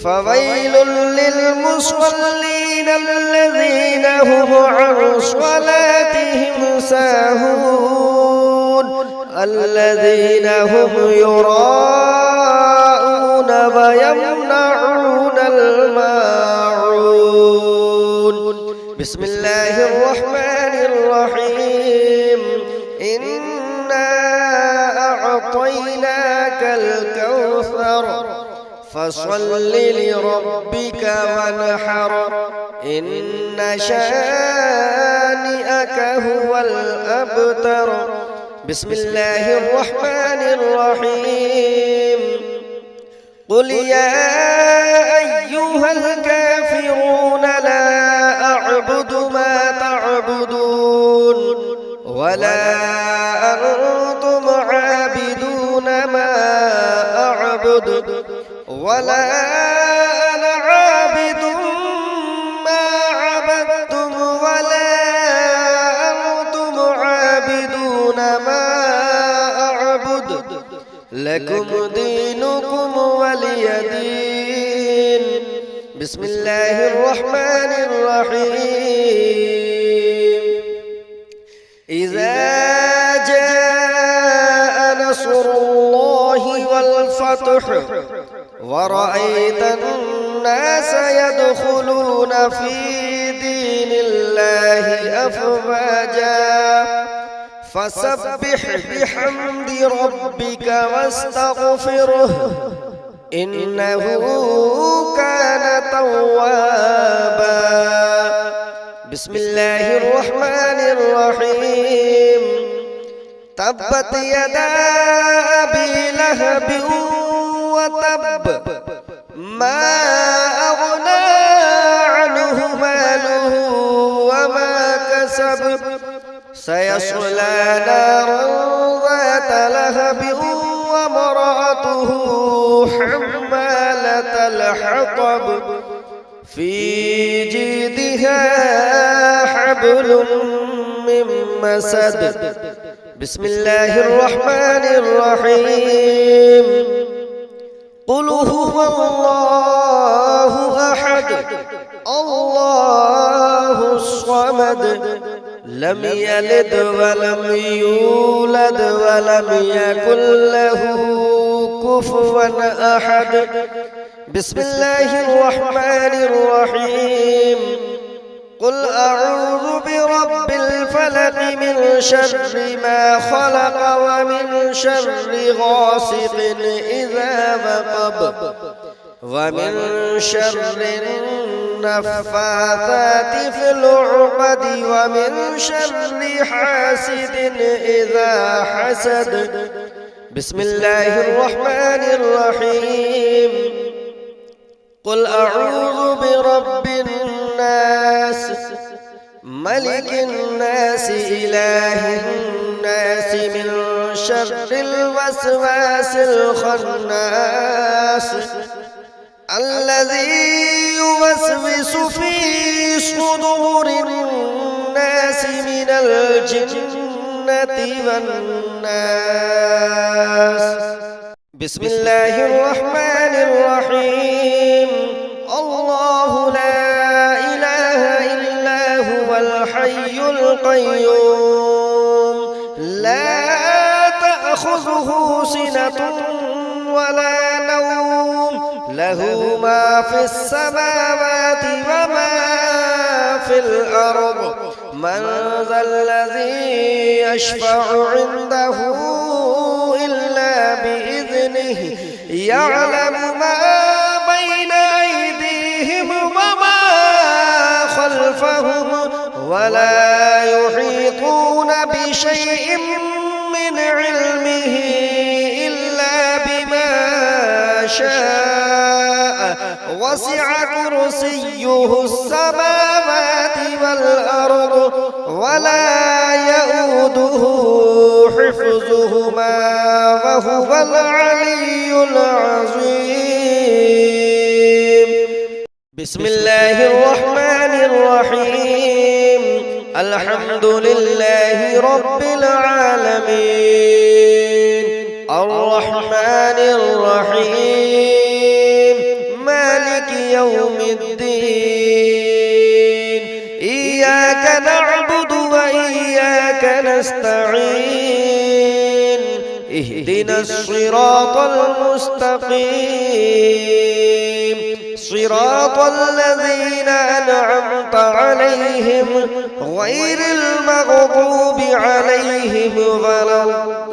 فويل للمصلين الذين هم عن صلاتهم ساهون الذين هم يراءون ويمنعون الماعون بسم الله الرحمن الرحيم إنا أعطيناك الكوثر فصل لربك وانحر إن شانئك هو الأبتر بسم الله الرحمن الرحيم قل يا أيها الكافرون لا أعبد ما تعبدون ولا أنتم عابدون ما أعبد ولا أنا عابد ما عبدتم ولا أنتم عابدون ما أعبد لكم دينكم ولي دين بسم الله الرحمن الرحيم إذا جاء نصر الله والفتح ورأيت الناس يدخلون في دين الله أفواجا فسبح بحمد ربك واستغفره إنه كان توابا بسم الله الرحمن الرحيم تبت يدا أبي لهب وتب ما أغنى عنه ماله وما كسب سيصلى نارا ذات لهب وامرأته حمالة الحطب في جيدها حبل من مسد بسم الله الرحمن الرحيم قل هو الله أحد الله الصمد لم يلد ولم يولد ولم يكن له كفوا أحد بسم الله الرحمن الرحيم قل أعوذ برب الفلق من شر ما خلق ومن شر غاسق إذا وقب ومن شر النفاثات في العقد ومن شر حاسد إذا حسد. بسم الله الرحمن الرحيم. قل أعوذ برب الناس ملك الناس إله الناس من شر الوسواس الخناس الذي يوسوس في صدور الناس من الجنة والناس. بسم الله الرحمن الرحيم. الله لا إله إلا هو الحي القيوم لا تأخذه سنة ولا نوم له ما في السماوات وما في الأرض. من ذا الذي يشفع عنده إلا بإذنه يعلم ما بين أيديهم وما خلفهم ولا يحيطون بشيء من علمه إلا بما شاء وسع كرسيه السماوات والأرض ولا يؤوده حفظهما وهو العلي العظيم. بسم الله الرحمن الرحيم. الحمد لله رب العالمين الرحمن الرحيم مالك يوم الدين. إياك نعبد وإياك نستعين. اهدنا الصراط المستقيم صراط الذين أنعمت عليهم غير المغضوب عليهم ولا الضالين.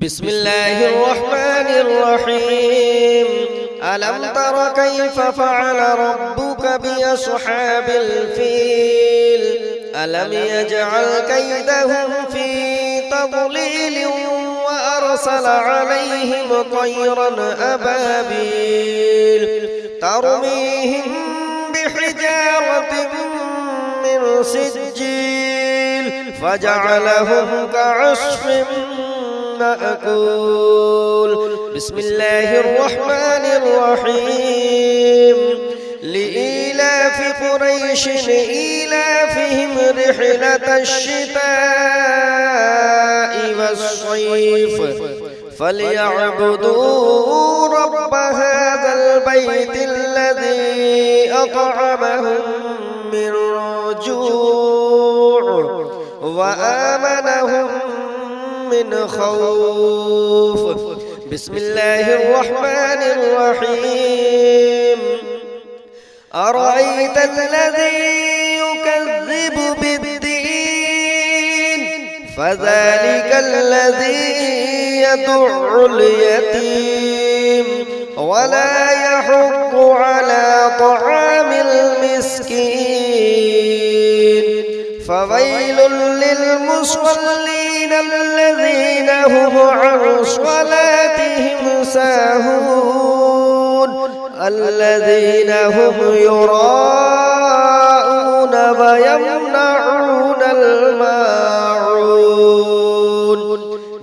بسم الله الرحمن الرحيم. ألم تر كيف فعل ربك بأصحاب الفيل ألم يجعل كيدهم في تضليل وأرسل عليهم طيرا أبابيل ترميهم بحجارة من سجيل فجعلهم كعصف مأكول. بسم الله الرحمن الرحيم. لإيلاف قريش إيلافهم رحلة الشتاء والصيف فليعبدوا رب هذا البيت الذي أطعمهم من جوع وآمنهم من خوف. بسم الله الرحمن الرحيم. أرأيت الذي يكذب بالدين فذلك الذي يدع اليتيم ولا يحض على طعام المسكين فويل للمصلين الذين هم عن صلاتهم ساهون الذين هم يراءون ويمنعون الماعون.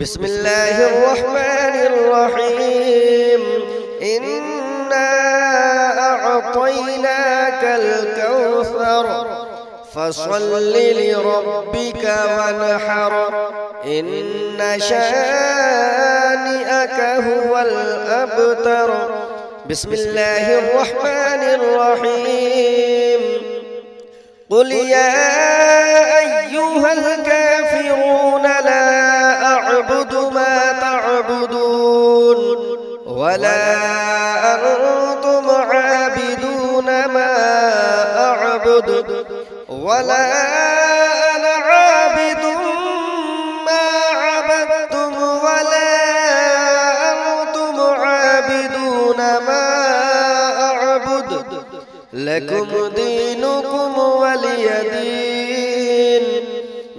بسم الله الرحمن الرحيم. إنا أعطيناك الكوثر فصل لربك وانحر إن شانئك هو الأبتر. بسم الله الرحمن الرحيم. قل يا أيها الكافرون لا أعبد ما تعبدون ولا أنتم عابدون ما أعبد ولا أنا عابد ما عبدتم ولا أنتم عابدون ما أعبد لكم دينكم ولي دين.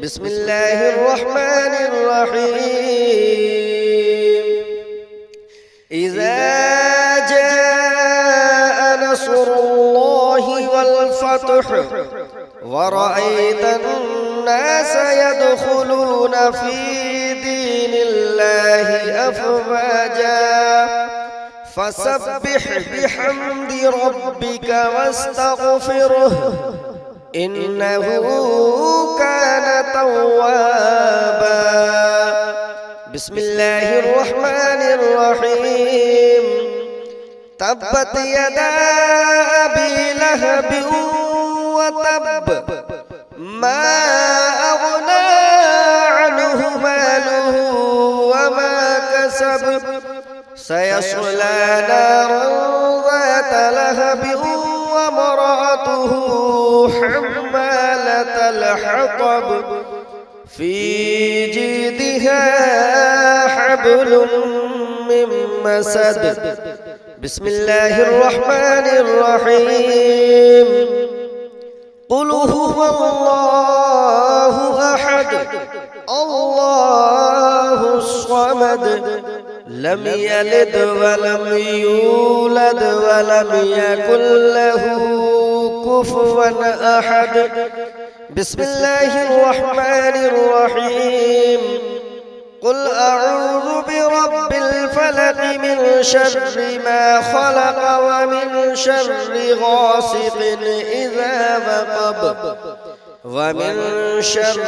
بسم الله الرحمن الرحيم. إذا جاء نصر الله والفتح ورأيت الناس يدخلون في دين الله أفواجا فسبح بحمد ربك واستغفره إنه كان توابا. بسم الله الرحمن الرحيم. تبت يدا أبي لهب وتب ما أغنى عنه ماله وما كسب سيصلى نارا ذات لهب وامرأته حمالة الحطب في جيدها حبل من مسد. بسم الله الرحمن الرحيم. قل هو الله أحد الله الصمد لم يلد ولم يولد ولم يكن له كفوا أحد. بسم الله الرحمن الرحيم. قل أعوذ برب الفلق من شر ما خلق ومن شر غاسق إذا وقب ومن شر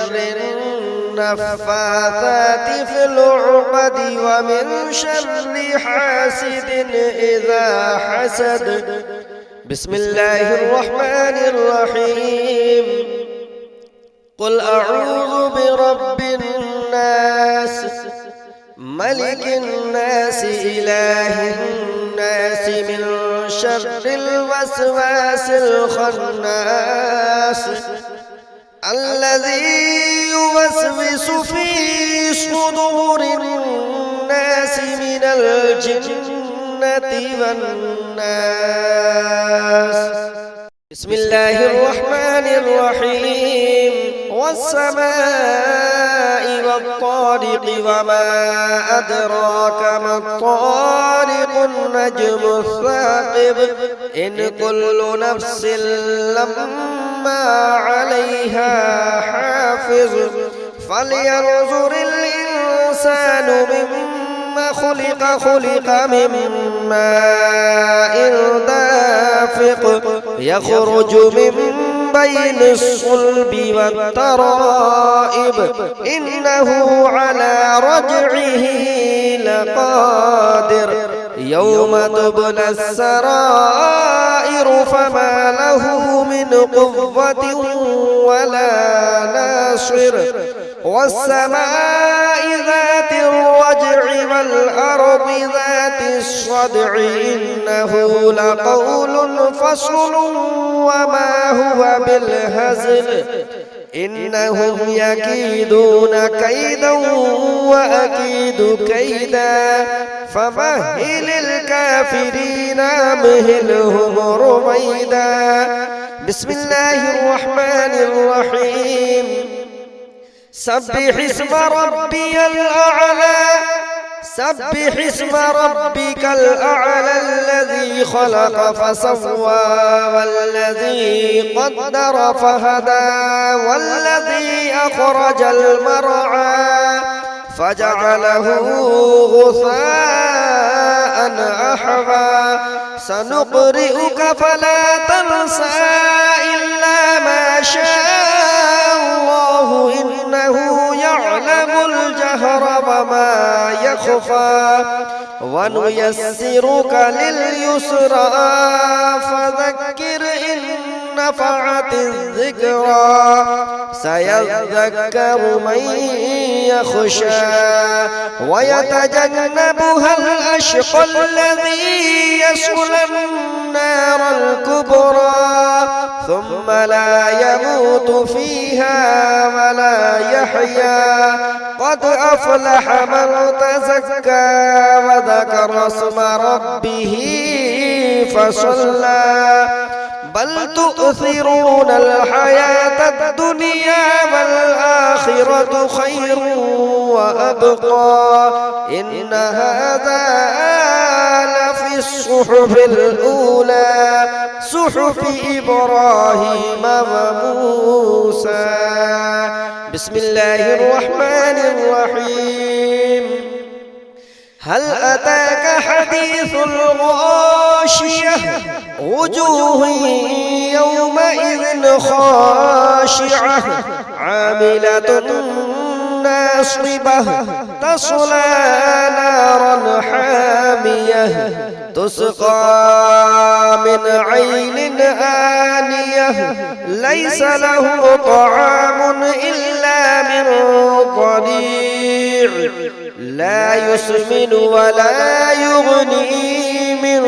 النفاثات في العقد ومن شر حاسد إذا حسد. بسم الله الرحمن الرحيم. قل أعوذ برب الناس ملك الناس إله الناس من شر الوسواس الخناس الذي يوسوس في صدور الناس من الجنة والناس. بسم الله الرحمن الرحيم. والسماء والطارق وما أدراك ما الطارق النجم الثاقب إن كل نفس لما عليها حافظ فلينظر الإنسان مما خلق من ماء دافق يخرج من بين الصلب والترائب إنه على رجعه لقادر يوم تبلى السرائر فما له من قوة ولا ناصر. والسماء ذات الرجع والأرض ذات الصدع إنه لقول فصل وما هو بالهزل إنهم يكيدون كيدا وأكيد كيدا فمهل الكافرين أمهلهم رويدا. بسم الله الرحمن الرحيم. سبح اسم ربي الأعلى سبح اسم ربك الأعلى الذي خلق فسوى والذي قدر فهدى والذي أخرج المرعى فجعله غثاء أحوى سنقرئك فلا تنسى إلا ما شاء الله إنه يعلم الجهر وما يخفى ونيسرك لليسرى فذكر إن نفعت الذكرى سيذكر من يخشى ويتجنبها الأشقى الذي يصلى النار الكبرى ثم لا يموت فيها ولا يحيا قد أفلح من تزكى وذكر اسم ربه فصلى بل تؤثرون الحياة الدنيا والآخرة خير وأبقى إن هذا لفي الصحف الأولى صحف إبراهيم وموسى. بسم الله الرحمن الرحيم. هل أتاك حديث الغاشية وجوه يومئذ خاشعة عاملة ناصبة تصلى نارا حامية تسقى من عين آنية ليس له طعام إلا من ضريع لا يسمن ولا يغني من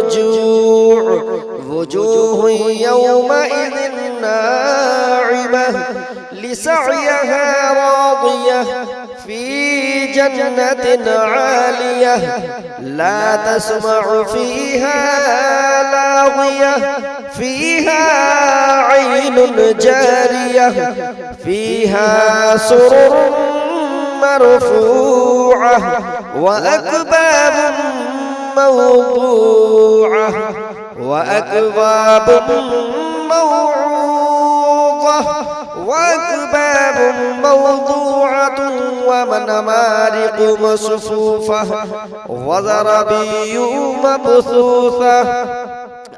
جوع وجوه يومئذ ناعمة لسعيها راضية في جنة عالية لا تسمع فيها لاغية فيها عين جارية فيها سرر مرفوعة وأكواب موضوعة وأكواب موضوعة ومنامارق مصفوفة وزرابي مبثوثة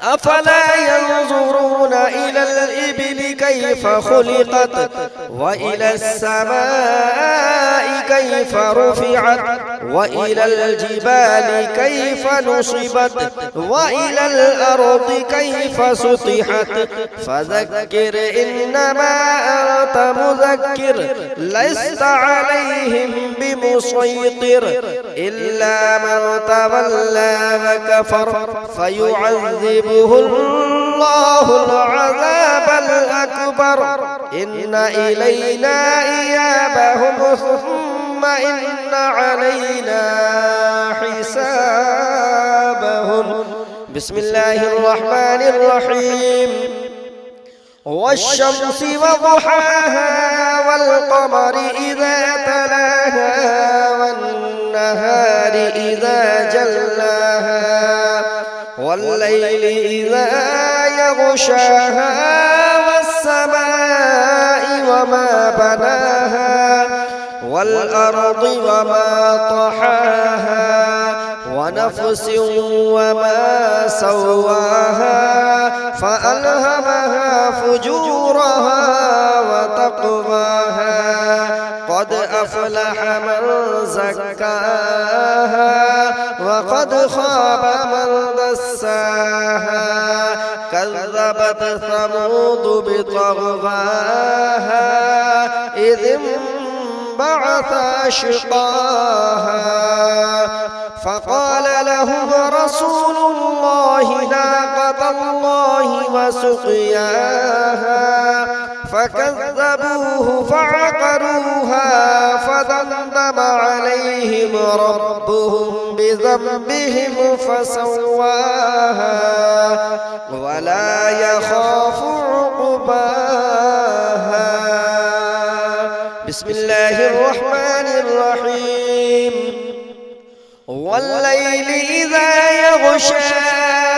أفلا ينظرون إلى الإبل كيف خلقت وإلى السماء كيف رفعت وإلى الجبال كيف نصبت وإلى الأرض كيف سطحت فذكر إنما أنت مذكر لست عليهم بمسيطر إلا من تولى وكفر فيعذبه الله العذاب الأكبر إن إلينا إيابهم ثم إن علينا حسابهم. بسم الله الرحمن الرحيم. والشمس وضحاها والقمر إذا تلاها والنهار إذا جلاها والليل إذا يغشاها والسماء وما بناها والأرض وما طحاها ونفس وما سواها فألهمها فجورها وتقواها قد أفلح من زكاها وقد خاب من دساها كذبت ثمود بطغواها إذ انبعث أشقاها فقال لهم رسول الله ناقة الله وسقياها فكذبوه فعقروها فدمدم عليهم ربهم بذنبهم فسواها ولا يخاف عقباها. بسم الله الرحمن الرحيم. والليل إذا يغشى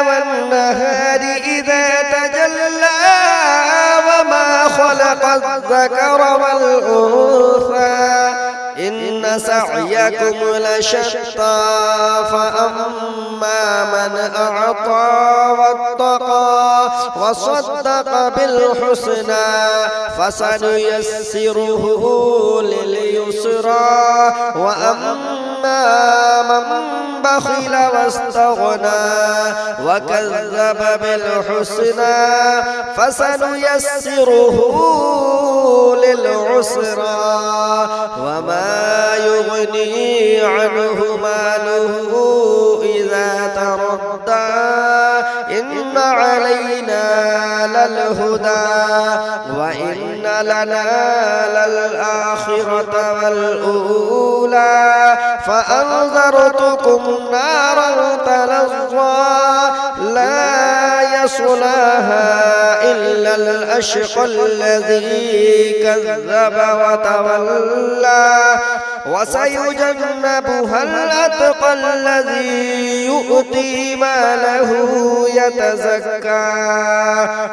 والنهار إذا تجلى وما خلق الذكر والأنثى إن سعيكم لشتى فأما من أعطى واتقى وصدق بالحسنى فسنيسره لليسرى وأما من بخل واستغنى وكذب بالحسنى فسنيسره للعسرى وما يغني عنه ماله إذا تردى إن علينا للهدى وإن لنا للآخرة والأولى فأنذرتكم نارا تلظى لا يصلاها إلا الأشقى الذي كذب وتولى وسيجنبها الأتقى الذي يؤتي ماله يتزكى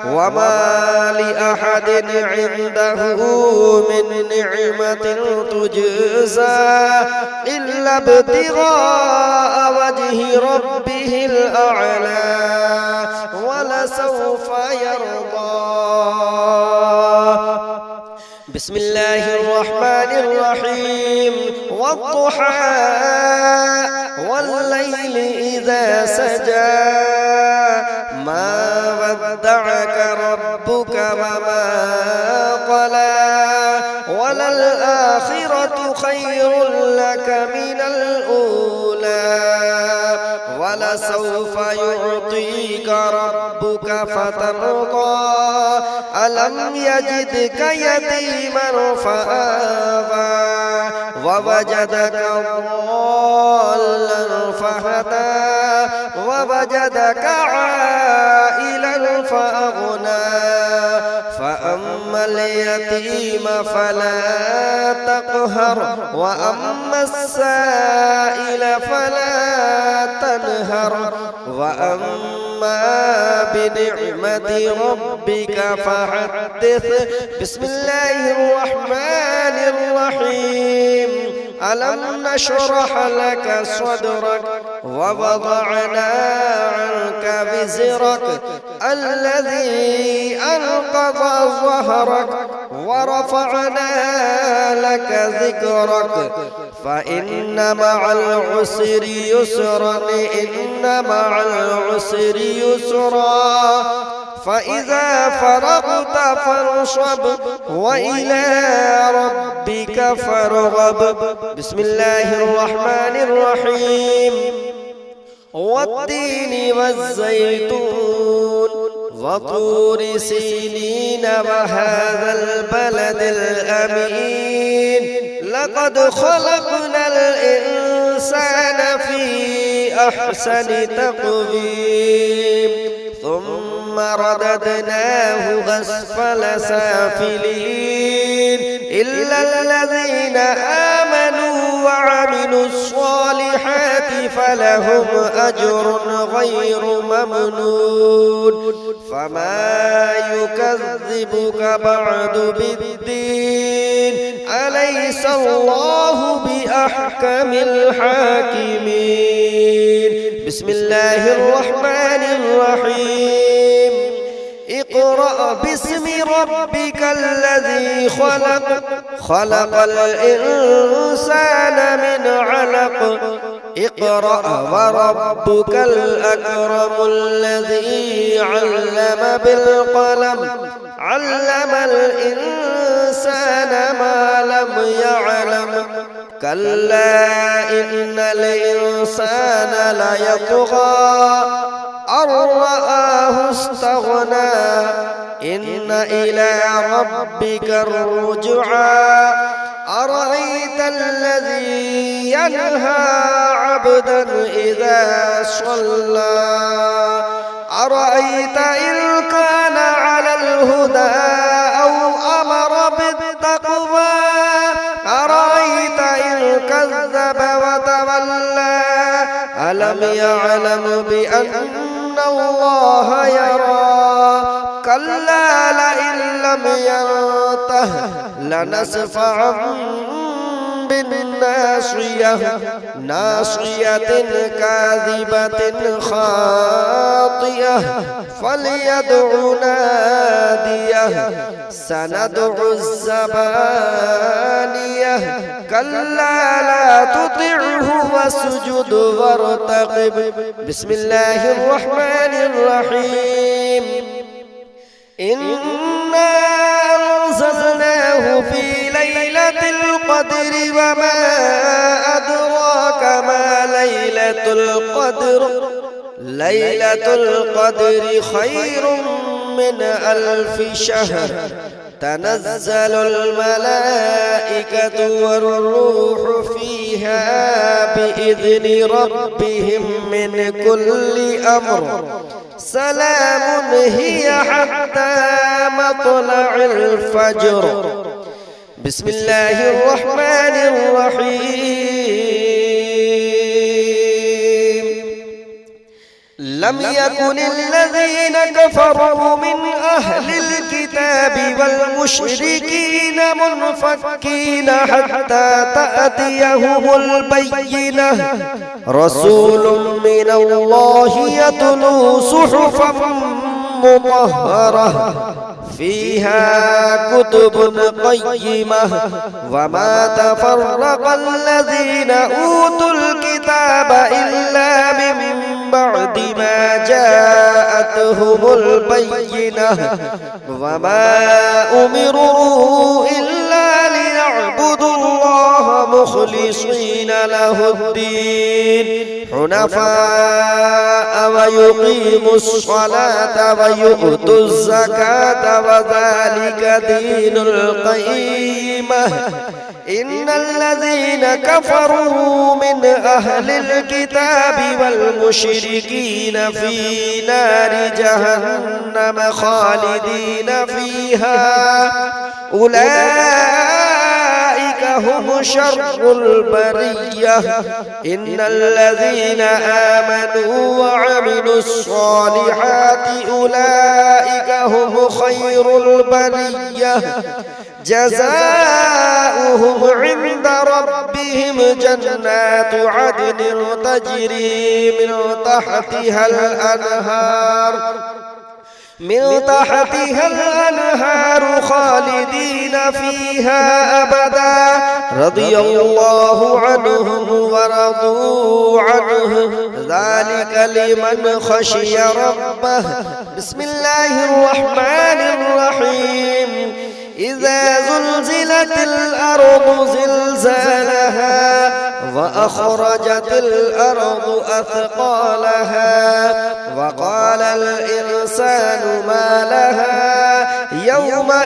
وما لأحد عنده من نعمة تجزى إلا ابتغاء وجه ربه الأعلى ولسوف يرضى. بسم الله الرحمن الرحيم والضحى والليل إذا سجى ما ودعك ربك وما قلى وللآخرة خير لك من الأولى ولسوف يعطيك ربك فترضى ألم يجدك يتيما فآوى ووجدك ضالا فهدى ووجدك عائلا فأغنى فأما اليتيم فلا تقهر وأما السائل فلا تنهر وأما بنعمة ربك فحدث. بسم الله الرحمن الرحيم ألم نشرح لك صدرك ووضعنا عنك وزرك الذي أنقض ظهرك ورفعنا لك ذكرك فإن مع العسر يسرا إن مع العسر يسرا فإذا فرغت فانصب وإلى ربك فارغب. بسم الله الرحمن الرحيم والتين والزيتون وطور سينين وهذا البلد الأمين لقد خلقنا الإنسان في أحسن تقويم ثم رددناه أسفل سافلين إلا الذين آمنوا وعملوا الصالحات فلهم أجر غير ممنون فما يكذبك بعد بالدين أليس الله بأحكم الحاكمين. بسم الله الرحمن الرحيم اقرأ باسم ربك الذي خلق خلق الإنسان من علق اقرأ وربك الأكرم الذي علم بالقلم علم الإنسان ما لم يعلم كلا إن الإنسان ليطغى أن رآه استغنى إن إلى ربك الرجعى أرأيت الذي ينهى عبدا إذا صلى أرأيت إن كان على الهدى أو أمر بالتقوى أرأيت إن كذب وتولى ألم يعلم بأن الله يرى كلا لئن لم ينته لنسفعا بالناصية ناصية كاذبة خاطئة فليدع ناديه سندع الزبانية كلا لا تطعه واسجد وارتقب. بسم الله الرحمن الرحيم. إنا أنزلناه في ليلة القدر وما أدراك ما ليلة القدر. ليلة القدر خير من 1000 شهر. تنزل الملائكة والروح فيها بإذن ربهم من كل أمر. سلام هي حتى مطلع الفجر. بسم الله الرحمن الرحيم. لم يكن الذين كفروا من أهل الكتاب والمشركين منفكين حتى تأتيهم البينة. رسول من الله يتلو صحفا مطهرة فيها كتب قيمة. وما تفرق الذين أوتوا الكتاب إلا من بعد ما جاءتهم البينة. وما أمروا إلا ليعبدوا الله مخلصين له الدين حنفاء ويقيموا الصلاة ويؤتوا الزكاة وذلك دين القيمة. إن الذين كفروا من أهل الكتاب والمشركين في نار جهنم خالدين فيها أولئك هم شر البرية. إن الذين آمنوا وعملوا الصالحات أولئك هم خير البرية. جزاؤهم عند ربهم جنات عدن تجري من تحتها الأنهار خالدين فيها أبدا. رضي الله عنهم ورضوا عنه ذلك لمن خشي ربه. بسم الله الرحمن الرحيم. إذا زلزلت الأرض زلزالها وأخرجت الأرض أثقالها وقال الإنسان ما لها